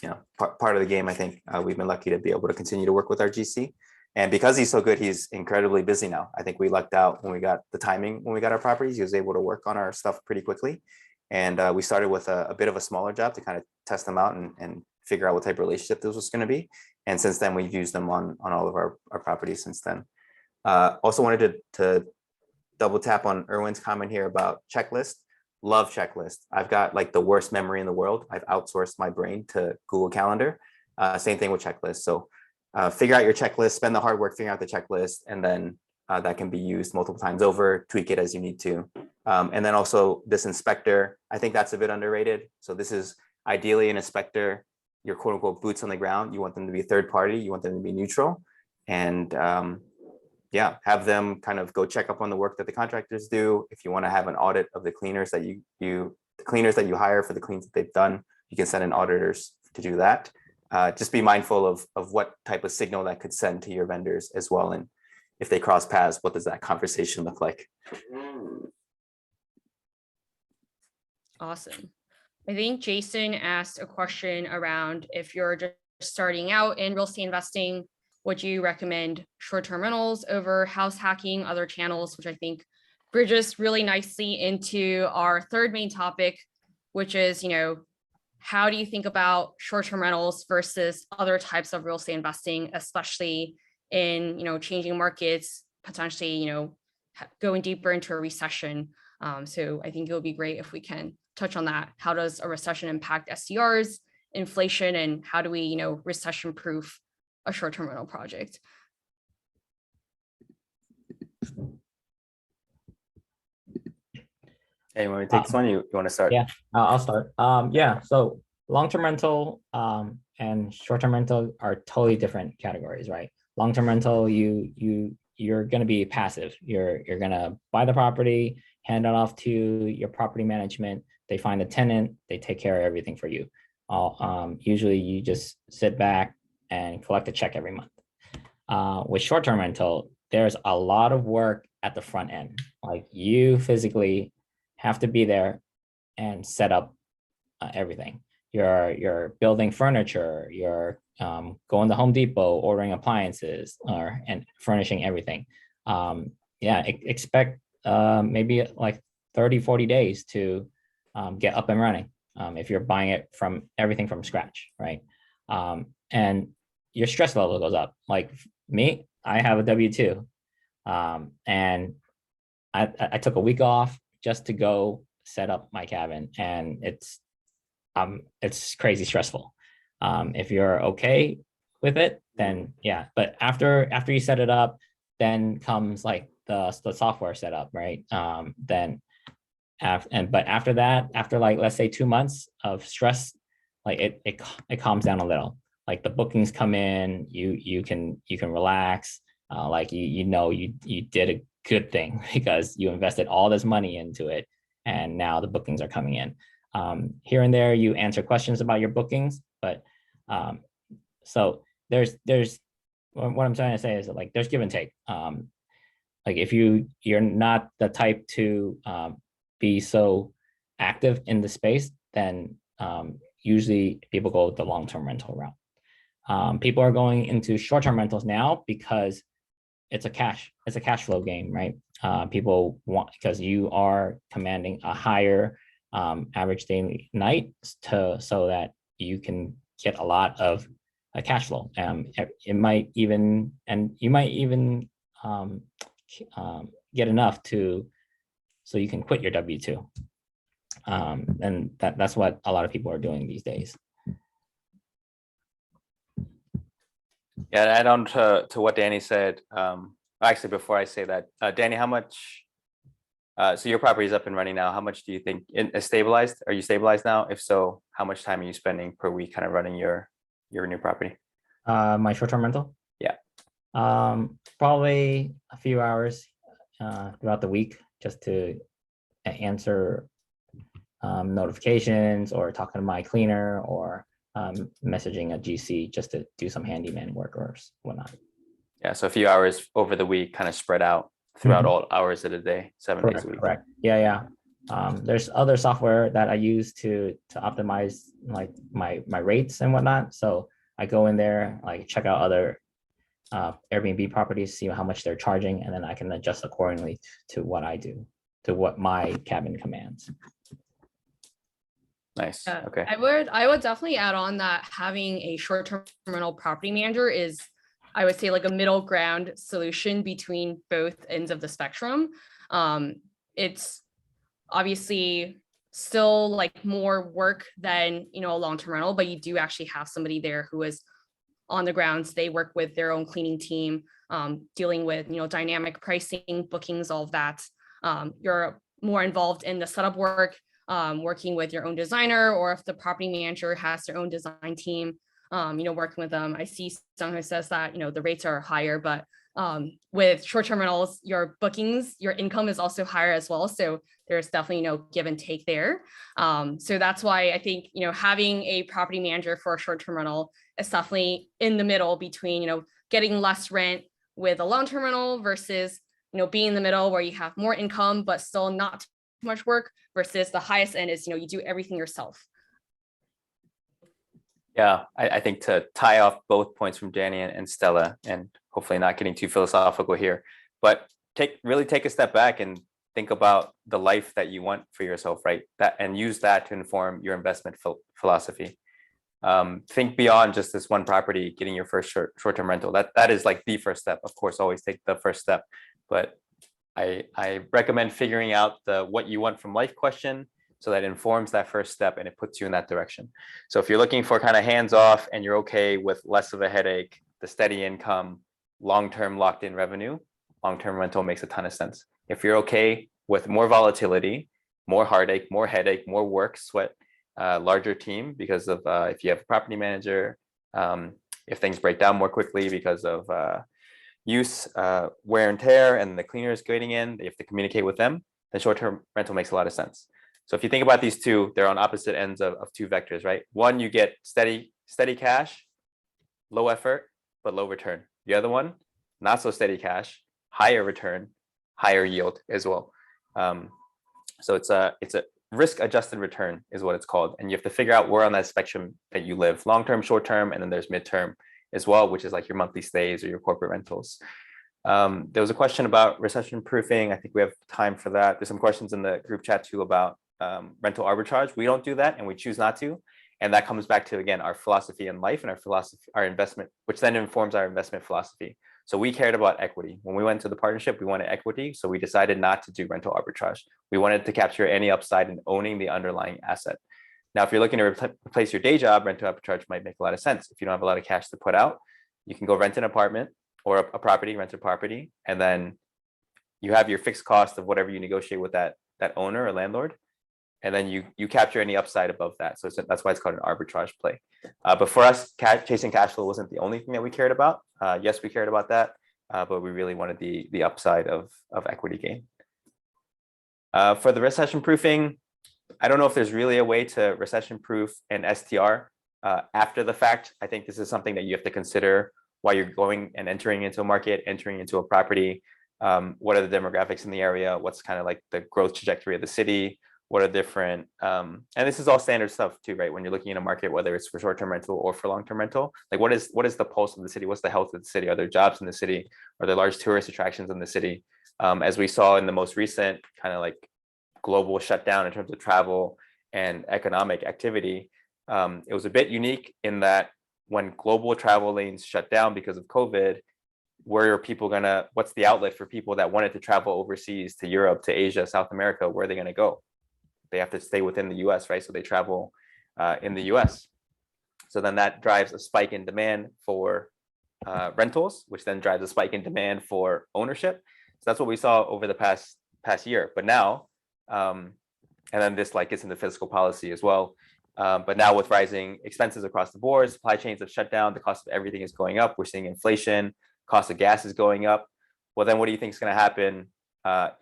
you know, part of the game, I think we've been lucky to be able to continue to work with our GC. And because he's so good, he's incredibly busy now. I think we lucked out when we got the timing, when we got our properties. He was able to work on our stuff pretty quickly. And we started with a bit of a smaller job to kind of test them out and figure out what type of relationship this was going to be. And since then, we've used them on all of our properties since then. Also wanted to double tap on Erwin's comment here about checklist. Love checklist. I've got like the worst memory in the world. I've outsourced my brain to Google Calendar. Same thing with checklists. So figure out your checklist, spend the hard work figuring out the checklist, and then that can be used multiple times over, tweak it as you need to. And then also this inspector, I think that's a bit underrated. So this is ideally an inspector, your quote unquote boots on the ground. You want them to be a third party. You want them to be neutral. And yeah, have them kind of go check up on the work that the contractors do. If you want to have an audit of the cleaners that the cleaners that you hire for the cleans that they've done, you can send in auditors to do that. Just be mindful of what type of signal that could send to your vendors as well. And if they cross paths, what does that conversation look like? Awesome. I think Jason asked a question around if you're just starting out in real estate investing, would you recommend short-term rentals over house hacking, other channels, which I think bridges really nicely into our third main topic, which is, how do you think about short-term rentals versus other types of real estate investing, especially in, changing markets, potentially, going deeper into a recession. So I think it would be great if we can touch on that. How does a recession impact STRs, inflation, and how do we, recession-proof a short-term rental project? Hey, you want me to take this one? You want to start? Yeah, I'll start. Yeah, so long-term rental and short-term rental are totally different categories, right? Long-term rental, you're going to be passive. You're going to buy the property, hand it off to your property management. They find a tenant, they take care of everything for you. Usually you just sit back and collect a check every month. With short-term rental, there's a lot of work at the front end. Like you physically have to be there and set up everything. You're building furniture, you're going to Home Depot, ordering appliances, and furnishing everything. Expect maybe like 30, 40 days to get up and running if you're buying it from everything from scratch, right? And your stress level goes up. Like me, I have a W-2, and I took a week off just to go set up my cabin, and it's crazy stressful. If you're okay with it, then yeah. But after you set it up, then comes like the software setup, right? But after that, after like let's say 2 months of stress, like it calms down a little. Like the bookings come in, you can relax. Like you did a good thing because you invested all this money into it, and now the bookings are coming in. Here and there, you answer questions about your bookings, but so there's what I'm trying to say is that, like, there's give and take. Like if you're not the type to be so active in the space, then usually people go the long-term rental route. People are going into short-term rentals now because it's a cash flow game, right? People want, because you are commanding a higher average daily night so that you can get a lot of cash flow. You might even get enough so you can quit your W-2. And that's what a lot of people are doing these days. Yeah, add on to what Danny said. Actually, before I say that, Danny, how much? So your property is up and running now. How much do you think is stabilized? Are you stabilized now? If so, how much time are you spending per week kind of running your new property? My short-term rental? Yeah. Probably a few hours throughout the week just to answer notifications or talking to my cleaner or messaging a GC just to do some handyman work or whatnot. Yeah, so a few hours over the week, kind of spread out throughout all hours of the day, 7 days a week. Correct. Yeah. There's other software that I use to optimize like my rates and whatnot. So I go in there, like check out other Airbnb properties, see how much they're charging, and then I can adjust accordingly to what I do, to what my cabin commands. Nice. Okay. I would definitely add on that having a short-term rental property manager is, I would say, like a middle ground solution between both ends of the spectrum. It's obviously still like more work than, you know, a long-term rental, but you do actually have somebody there who is on the grounds. They work with their own cleaning team, dealing with, you know, dynamic pricing, bookings, all of that. You're more involved in the setup work, working with your own designer, or if the property manager has their own design team, you know, working with them. I see someone who says that, you know, the rates are higher, but with short-term rentals, your bookings, your income is also higher as well. So there's definitely no give and take there. So that's why I think, you know, having a property manager for a short-term rental is definitely in the middle between, you know, getting less rent with a long-term rental versus, you know, being in the middle where you have more income, but still not too much work, versus the highest end is, you know, you do everything yourself. Yeah, I think to tie off both points from Danny and Stella, and hopefully not getting too philosophical here, but really take a step back and think about the life that you want for yourself, right? That, and use that to inform your investment philosophy. Think beyond just this one property, getting your first short-term rental. That is like the first step. Of course, always take the first step, but I recommend figuring out the what you want from life question, so that informs that first step and it puts you in that direction. So if you're looking for kind of hands off and you're okay with less of a headache, the steady income, long-term locked in revenue, long-term rental makes a ton of sense. If you're okay with more volatility, more heartache, more headache, more work, sweat, larger team because of if you have a property manager, if things break down more quickly because of use, wear and tear, and the cleaners getting in, they have to communicate with them, then short-term rental makes a lot of sense. So if you think about these two, they're on opposite ends of two vectors, right? One, you get steady cash, low effort, but low return. The other one, not so steady cash, higher return, higher yield as well. So it's a risk-adjusted return is what it's called. And you have to figure out where on that spectrum that you live, long-term, short-term, and then there's mid-term as well, which is like your monthly stays or your corporate rentals. There was a question about recession proofing. I think we have time for that. There's some questions in the group chat too about rental arbitrage. We don't do that, and we choose not to. And that comes back to, again, our philosophy in life and our philosophy, our investment, which then informs our investment philosophy. So we cared about equity. When we went to the partnership, we wanted equity. So we decided not to do rental arbitrage. We wanted to capture any upside in owning the underlying asset. Now, if you're looking to replace your day job, rental arbitrage might make a lot of sense. If you don't have a lot of cash to put out, you can go rent an apartment or a property, rent a property, and then you have your fixed cost of whatever you negotiate with that owner or landlord. And then you capture any upside above that. So that's why it's called an arbitrage play. But for us, chasing cash flow wasn't the only thing that we cared about. Yes, we cared about that, but we really wanted the upside of equity gain. For the recession proofing, I don't know if there's really a way to recession proof an STR after the fact. I think this is something that you have to consider while you're going and entering into a market, entering into a property. What are the demographics in the area? What's kind of like the growth trajectory of the city? What are different, and this is all standard stuff too, right? When you're looking in a market, whether it's for short-term rental or for long-term rental, like what is the pulse of the city? What's the health of the city? Are there jobs in the city? Are there large tourist attractions in the city? As we saw in the most recent kind of like global shutdown in terms of travel and economic activity, it was a bit unique in that when global travel lanes shut down because of COVID, where are people what's the outlet for people that wanted to travel overseas to Europe, to Asia, South America? Where are they going to go? They have to stay within the US, right? So they travel in the US. So then that drives a spike in demand for rentals, which then drives a spike in demand for ownership. So that's what we saw over the past year. But now, and then this like gets into fiscal policy as well. But now with rising expenses across the board, supply chains have shut down, the cost of everything is going up. We're seeing inflation, cost of gas is going up. Well, then what do you think is going to happen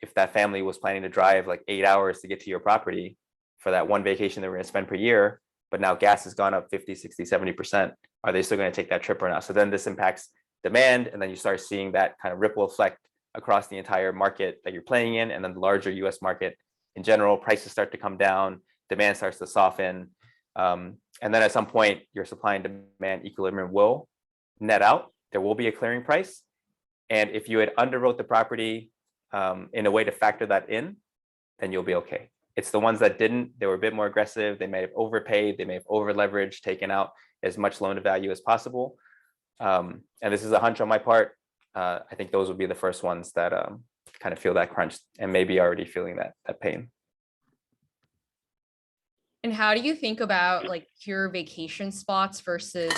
if that family was planning to drive like 8 hours to get to your property for that one vacation they were going to spend per year, but now gas has gone up 50, 60, 70%. Are they still going to take that trip or not? So then this impacts demand, and then you start seeing that kind of ripple effect across the entire market that you're playing in, and then the larger US market in general. Prices start to come down, demand starts to soften, and then at some point your supply and demand equilibrium will net out. There will be a clearing price, and if you had underwrote the property in a way to factor that in, then you'll be okay. It's the ones that didn't, they were a bit more aggressive, they may have overpaid, they may have over leveraged, taken out as much loan to value as possible. And this is a hunch on my part. I think those would be the first ones that kind of feel that crunch and maybe already feeling that pain. And how do you think about like pure vacation spots versus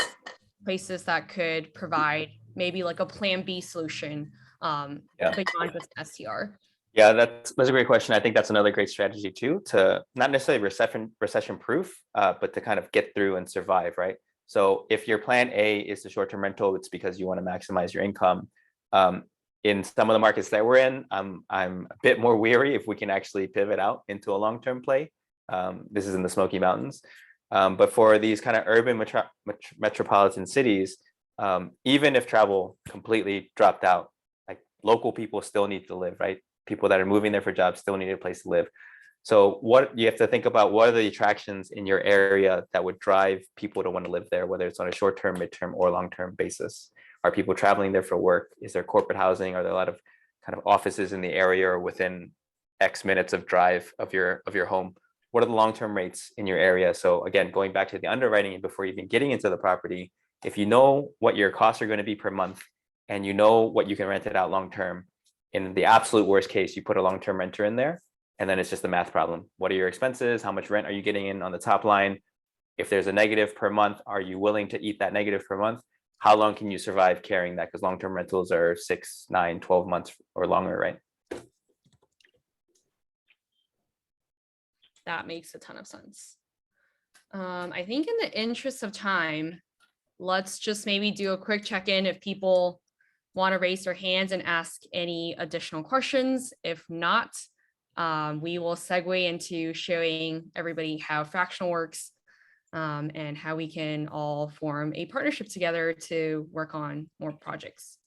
places that could provide maybe like a plan B solution beyond just STR? Yeah, that's a great question. I think that's another great strategy too, to not necessarily recession proof, but to kind of get through and survive, right? So if your plan A is the short-term rental, it's because you want to maximize your income. In some of the markets that we're in, I'm a bit more weary if we can actually pivot out into a long-term play. This is in the Smoky Mountains. But for these kind of urban metropolitan cities, even if travel completely dropped out, like local people still need to live, right? People that are moving there for jobs still need a place to live. So what you have to think about, what are the attractions in your area that would drive people to want to live there, whether it's on a short-term, mid-term, or long-term basis? Are people traveling there for work? Is there corporate housing? Are there a lot of kind of offices in the area or within X minutes of drive of your home? What are the long-term rates in your area? So again, going back to the underwriting before even getting into the property, if you know what your costs are going to be per month and you know what you can rent it out long-term, in the absolute worst case, you put a long-term renter in there, and then it's just a math problem. What are your expenses? How much rent are you getting in on the top line? If there's a negative per month, are you willing to eat that negative per month? How long can you survive carrying that? Because long-term rentals are 6, 9, 12 months or longer, right? That makes a ton of sense. I think in the interest of time, let's just maybe do a quick check-in if people want to raise their hands and ask any additional questions. If not, we will segue into showing everybody how Fractional works and how we can all form a partnership together to work on more projects.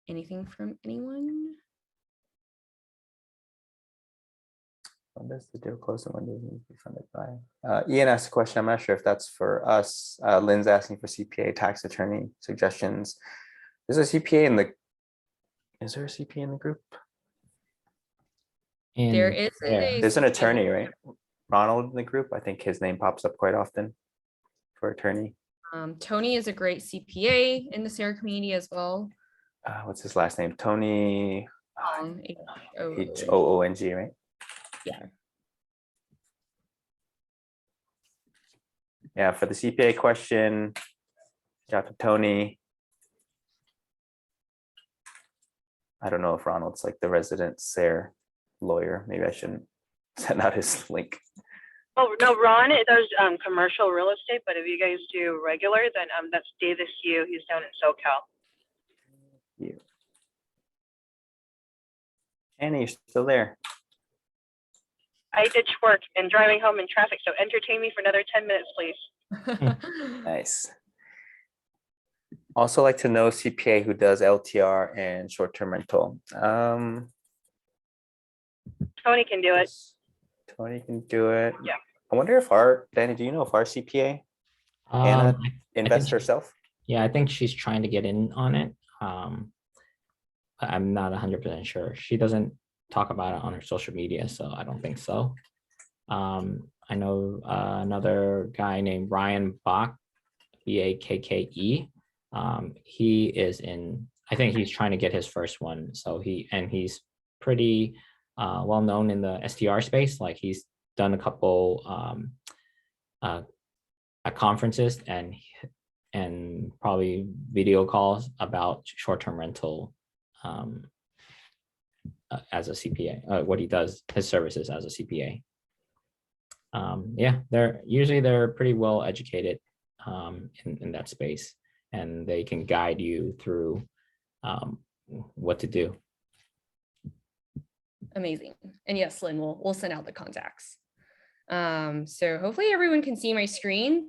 Anything from anyone? When does the deal close and when does it need to be funded by? Ian asked a question. I'm not sure if that's for us. Lynn's asking for CPA tax attorney suggestions. Is there a CPA in the group? There is There's an attorney, right? Ronald in the group. I think his name pops up quite often for attorney. Tony is a great CPA in the SARE community as well. What's his last name? Tony Hoong, right? Yeah. Yeah, for the CPA question, got to Tony. I don't know if Ronald's like the resident SARE lawyer. Maybe I shouldn't send out his link. Oh, no, Ron, it does commercial real estate, but if you guys do regular, then that's Davis Yu. He's down in SoCal. You. Annie, you're still there. I ditch work and driving home in traffic, so entertain me for another 10 minutes, please. Nice. Also like to know CPA who does LTR and short-term rental. Tony can do it. Tony can do it. Yeah. I wonder if Danny, do you know if our CPA Anna invests herself? Yeah, I think she's trying to get in on it. I'm not 100% sure. She doesn't talk about it on her social media, so I don't think so. I know another guy named Ryan Bach, Bakke. He is in, I think he's trying to get his first one. So he's pretty well known in the STR space. Like he's done a couple at conferences and probably video calls about short-term rental as a CPA, what he does, his services as a CPA. Yeah, they're pretty well educated in that space, and they can guide you through what to do. Amazing. And yes, Lynn, we'll send out the contacts. So hopefully everyone can see my screen.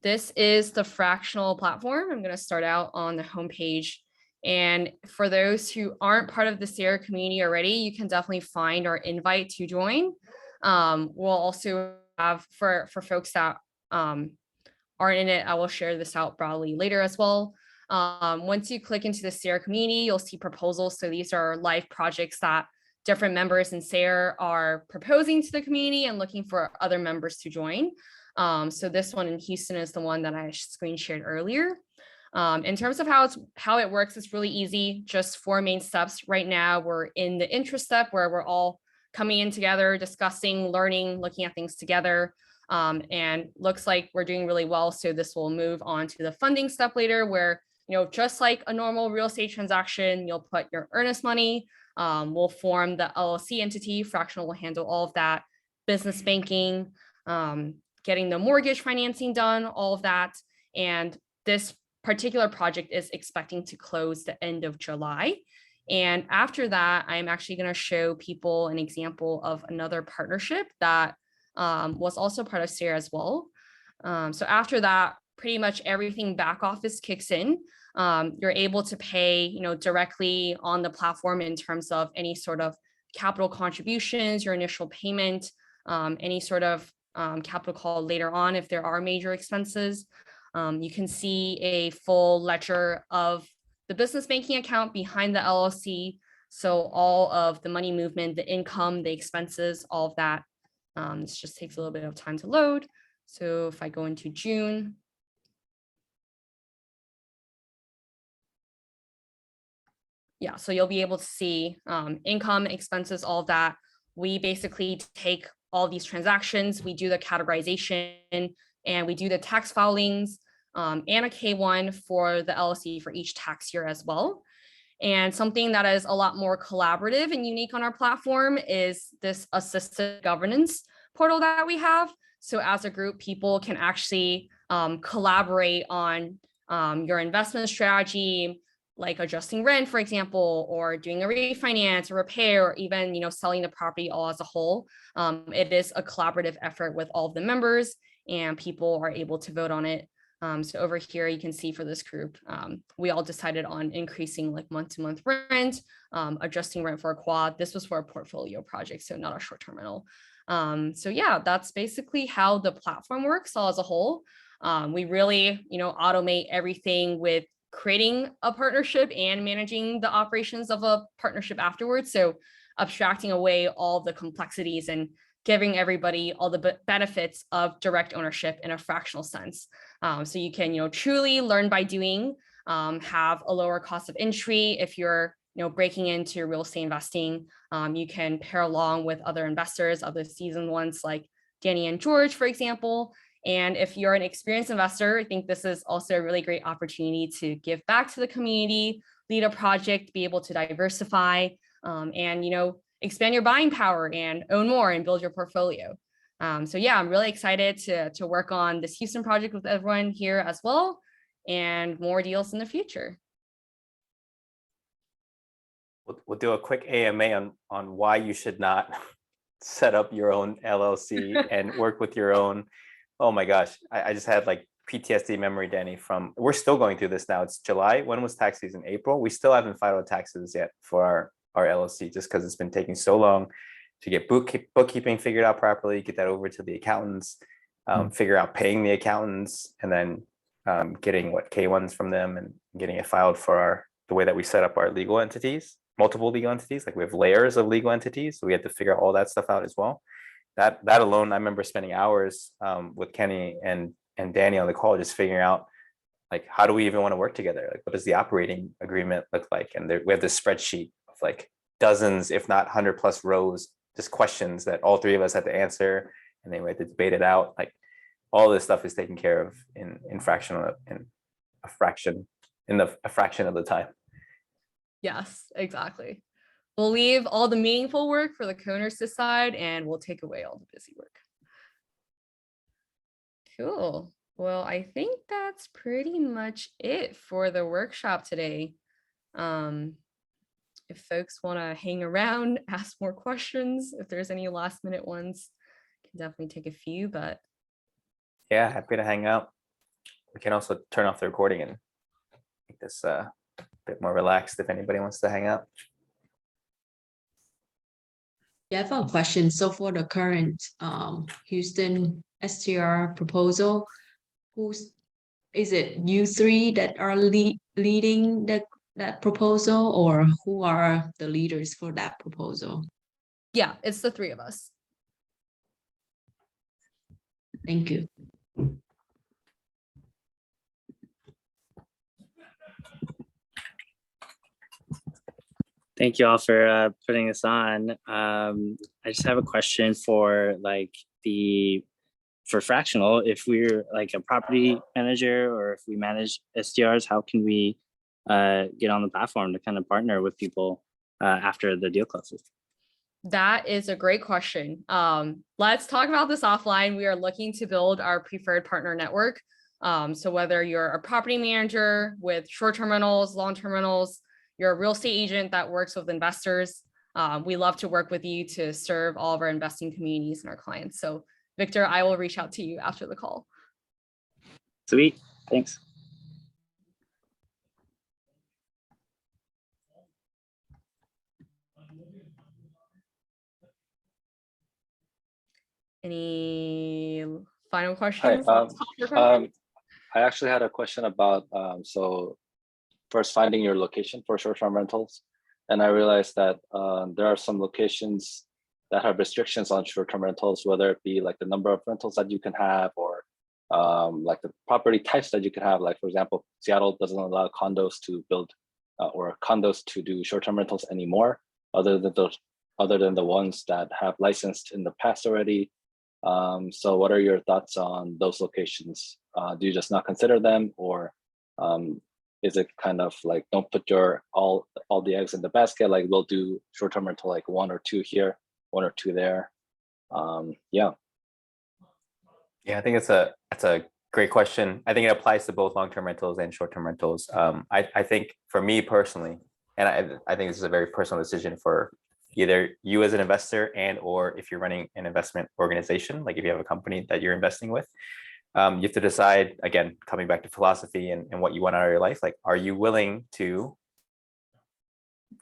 This is the Fractional platform. I'm going to start out on the homepage. And for those who aren't part of the SARE community already, you can definitely find our invite to join. We'll also have for folks that aren't in it, I will share this out broadly later as well. Once you click into the SARE community, you'll see proposals. So these are live projects that different members in SARE are proposing to the community and looking for other members to join. So this one in Houston is the one that I screen shared earlier. In terms of how it works, it's really easy. Just 4 main steps. Right now, we're in the intro step where we're all coming in together, discussing, learning, looking at things together. And looks like we're doing really well. So this will move on to the funding step later where, just like a normal real estate transaction, you'll put your earnest money. We'll form the LLC entity. Fractional will handle all of that, business banking, getting the mortgage financing done, all of that. And this particular project is expecting to close the end of July. And after that, I'm actually going to show people an example of another partnership that was also part of SARE as well. So after that, pretty much everything back office kicks in. You're able to pay, directly on the platform in terms of any sort of capital contributions, your initial payment, any sort of capital call later on if there are major expenses. You can see a full ledger of the business banking account behind the LLC. So all of the money movement, the income, the expenses, all of that. This just takes a little bit of time to load. So if I go into June, yeah, so you'll be able to see income, expenses, all of that. We basically take all these transactions, we do the categorization, and we do the tax filings and a K1 for the LLC for each tax year as well. And something that is a lot more collaborative and unique on our platform is this assisted governance portal that we have. So as a group, people can actually collaborate on your investment strategy, like adjusting rent, for example, or doing a refinance or repair, or even, selling the property all as a whole. It is a collaborative effort with all of the members, and people are able to vote on it. So over here, you can see for this group, we all decided on increasing like month-to-month rent, adjusting rent for a quad. This was for a portfolio project, so not a short-term rental. So yeah, that's basically how the platform works all as a whole. We really, automate everything with creating a partnership and managing the operations of a partnership afterwards. So abstracting away all the complexities and giving everybody all the benefits of direct ownership in a fractional sense. So you can, truly learn by doing, have a lower cost of entry. If you're, breaking into real estate investing, you can pair along with other investors, other seasoned ones like Danny and George, for example. And if you're an experienced investor, I think this is also a really great opportunity to give back to the community, lead a project, be able to diversify, and, expand your buying power and own more and build your portfolio. So yeah, I'm really excited to work on this Houston project with everyone here as well, and more deals in the future. We'll do a quick AMA on why you should not set up your own LLC and work with your own. Oh my gosh, I just had like PTSD memory, Danny, we're still going through this now. It's July. When was tax season? April. We still haven't filed taxes yet for our LLC just because it's been taking so long to get bookkeeping figured out properly, get that over to the accountants, figure out paying the accountants, and then getting K1s from them and getting it filed for the way that we set up our legal entities, multiple legal entities. Like we have layers of legal entities. So we had to figure all that stuff out as well. That alone, I remember spending hours with Kenny and Danny on the call, just figuring out like, how do we even want to work together? Like, what does the operating agreement look like? And we have this spreadsheet of like dozens, if not 100+ rows, just questions that all three of us had to answer. And then we had to debate it out. Like all this stuff is taken care of in fraction of the time. Yes, exactly. We'll leave all the meaningful work for the co-owners to decide, and we'll take away all the busy work. Cool. Well, I think that's pretty much it for the workshop today. If folks want to hang around, ask more questions, if there's any last minute ones, can definitely take a few, but yeah, happy to hang out. we can also turn off the recording and make this a bit more relaxed if anybody wants to hang out. Yeah, I have a question. So for the current Houston STR proposal, is it you three that are leading that proposal, or who are the leaders for that proposal? Yeah, it's the three of us. Thank you. Thank you all for putting this on. I just have a question for for Fractional. If we're like a property manager or if we manage STRs, how can we get on the platform to kind of partner with people after the deal closes? That is a great question. Let's talk about this offline. We are looking to build our preferred partner network. So whether you're a property manager with short-term rentals, long-term rentals, you're a real estate agent that works with investors, we love to work with you to serve all of our investing communities and our clients. So Victor, I will reach out to you after the call. Sweet, thanks. Any final questions? I actually had a question about, so first finding your location for short-term rentals. And I realized that there are some locations that have restrictions on short-term rentals, whether it be like the number of rentals that you can have or like the property types that you can have. Like for example, Seattle doesn't allow condos to build or condos to do short-term rentals anymore, other than the ones that have licensed in the past already. So what are your thoughts on those locations? Do you just not consider them, or is it kind of like don't put your all the eggs in the basket? Like we'll do short-term rental like 1 or 2 here, 1 or 2 there. Yeah, I think it's a great question. I think it applies to both long-term rentals and short-term rentals. I think for me personally, and I think this is a very personal decision for either you as an investor and or if you're running an investment organization, like if you have a company that you're investing with, you have to decide, again, coming back to philosophy and what you want out of your life. Like, are you willing to,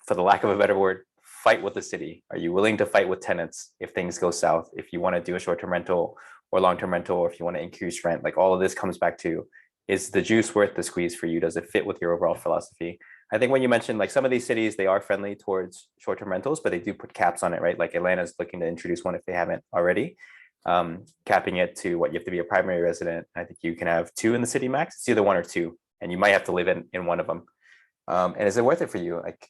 for the lack of a better word, fight with the city? Are you willing to fight with tenants if things go south? If you want to do a short-term rental or long-term rental, or if you want to increase rent, like all of this comes back to, is the juice worth the squeeze for you? Does it fit with your overall philosophy? I think when you mentioned like some of these cities, they are friendly towards short-term rentals, but they do put caps on it, right? Like Atlanta's looking to introduce one if they haven't already, capping it to what you have to be a primary resident. I think you can have 2 in the city max. It's either 1 or 2, and you might have to live in one of them. And is it worth it for you? Like,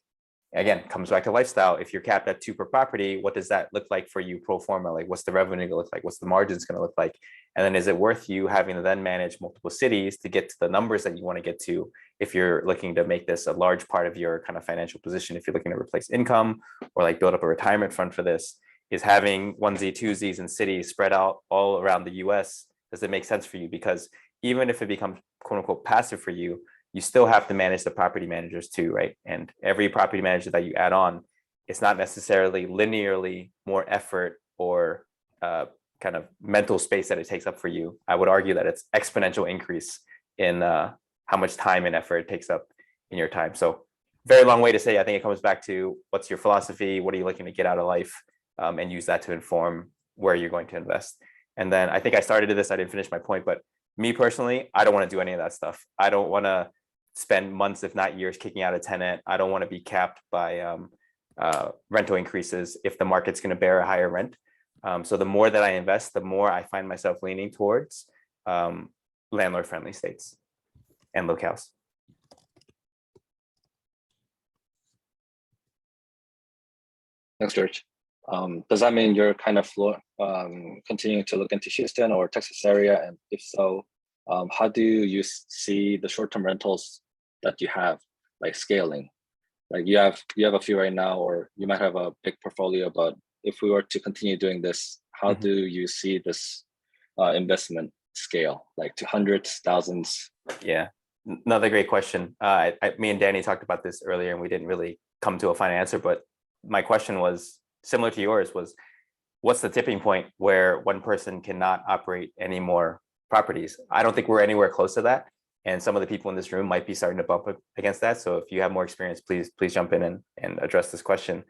again, comes back to lifestyle. If you're capped at 2 per property, what does that look like for you pro forma? Like, what's the revenue going to look like? What's the margins going to look like? And then is it worth you having to then manage multiple cities to get to the numbers that you want to get to if you're looking to make this a large part of your kind of financial position? If you're looking to replace income or like build up a retirement fund for this, is having onesie, twosies in cities spread out all around the US, does it make sense for you? Because even if it becomes quote unquote passive for you, you still have to manage the property managers too, right? And every property manager that you add on, it's not necessarily linearly more effort or kind of mental space that it takes up for you. I would argue that it's exponential increase in how much time and effort it takes up in your time. So very long way to say, I think it comes back to what's your philosophy? What are you looking to get out of life? And use that to inform where you're going to invest. And then I think I started this, I didn't finish my point, but me personally, I don't want to do any of that stuff. I don't want to spend months, if not years, kicking out a tenant. I don't want to be capped by rental increases if the market's going to bear a higher rent. So the more that I invest, the more I find myself leaning towards landlord-friendly states and locales. Thanks, George. Does that mean you're kind of continuing to look into Houston or Texas area? And if so, how do you see the short-term rentals that you have like scaling? Like you have a few right now, or you might have a big portfolio, but if we were to continue doing this, how do you see this investment scale, like to hundreds, thousands? Yeah, another great question. Me and Danny talked about this earlier and we didn't really come to a final answer, but my question was similar to yours, was what's the tipping point where one person cannot operate anymore properties. I don't think we're anywhere close to that. And some of the people in this room might be starting to bump up against that. So if you have more experience, please jump in and address this question.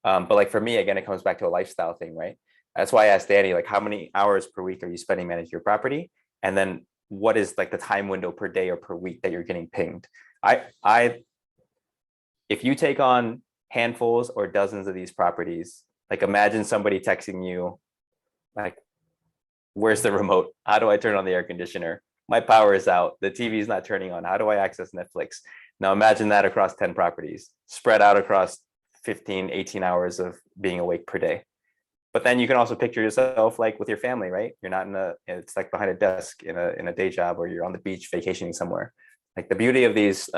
But like for me, again, it comes back to a lifestyle thing, right? That's why I asked Danny, like, how many hours per week are you spending managing your property? And then what is like the time window per day or per week that you're getting pinged? If you take on handfuls or dozens of these properties, like imagine somebody texting you, like, where's the remote? How do I turn on the air conditioner? My power is out. The TV is not turning on. How do I access Netflix? Now imagine that across 10 properties, spread out across 15, 18 hours of being awake per day. But then you can also picture yourself like with your family, right? You're not it's like behind a desk in a day job, or you're on the beach vacationing somewhere. Like the beauty of these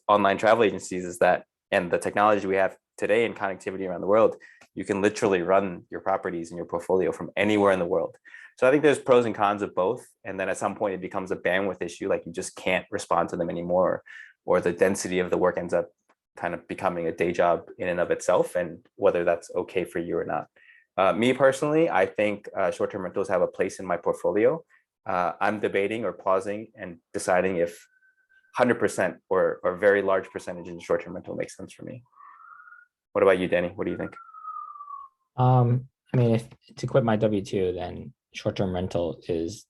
online travel agencies is that, and the technology we have today and connectivity around the world, you can literally run your properties and your portfolio from anywhere in the world. So I think there's pros and cons of both. And then at some point it becomes a bandwidth issue, like you just can't respond to them anymore, or the density of the work ends up kind of becoming a day job in and of itself, and whether that's okay for you or not. Me personally, I think short-term rentals have a place in my portfolio. I'm debating or pausing and deciding if 100% or a very large percentage in short-term rental makes sense for me. What about you, Danny? What do you think? I mean, if to quit my W-2, then short-term rental is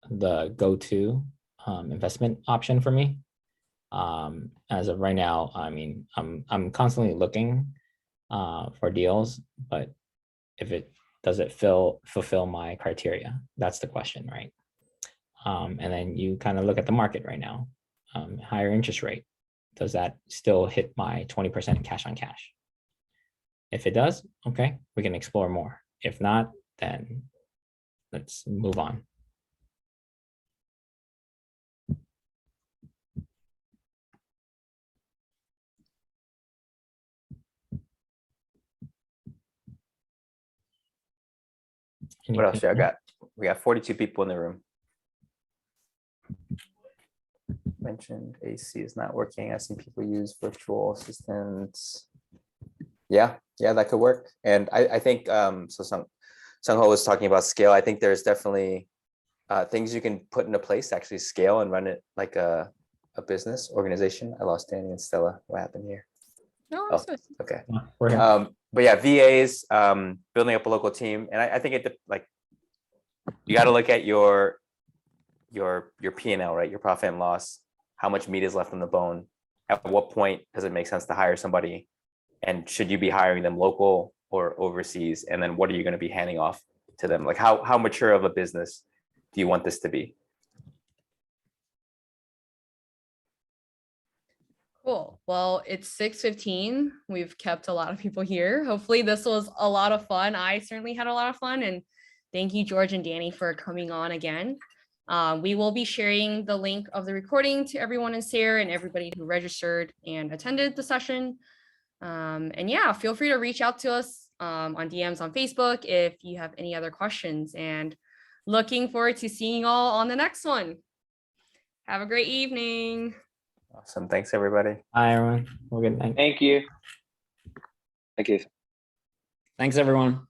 the go-to investment option for me. As of right now, I mean, I'm constantly looking for deals, but if it does it fulfill my criteria? That's the question, right? And then you kind of look at the market right now. Higher interest rate, does that still hit my 20% cash on cash? If it does, okay, we can explore more. If not, then let's move on. What else Anything y'all got? We got 42 people in the room. Mentioned AC is not working. I've seen people use virtual assistants. Yeah, that could work. And I think so Sung Ho was talking about scale. I think there's definitely things you can put into place to actually scale and run it like a business organization. I lost Danny and Stella. What happened here? No, Oh, okay. We're here. But yeah, VAs, building up a local team. And I think like you got to look at your P&L, right? Your profit and loss, how much meat is left on the bone. At what point does it make sense to hire somebody? And should you be hiring them local or overseas? And then what are you going to be handing off to them? Like how mature of a business do you want this to be? Cool. Well, it's 6:15. We've kept a lot of people here. Hopefully this was a lot of fun. I certainly had a lot of fun, and thank you, George and Danny, for coming on again. We will be sharing the link of the recording to everyone in SARE and everybody who registered and attended the session. And yeah, feel free to reach out to us on DMs on Facebook if you have any other questions, and looking forward to seeing you all on the next one. Have a great evening. Awesome. Thanks, everybody. Bye, everyone. Have a good night. Thank you. Thank you. Thanks, everyone.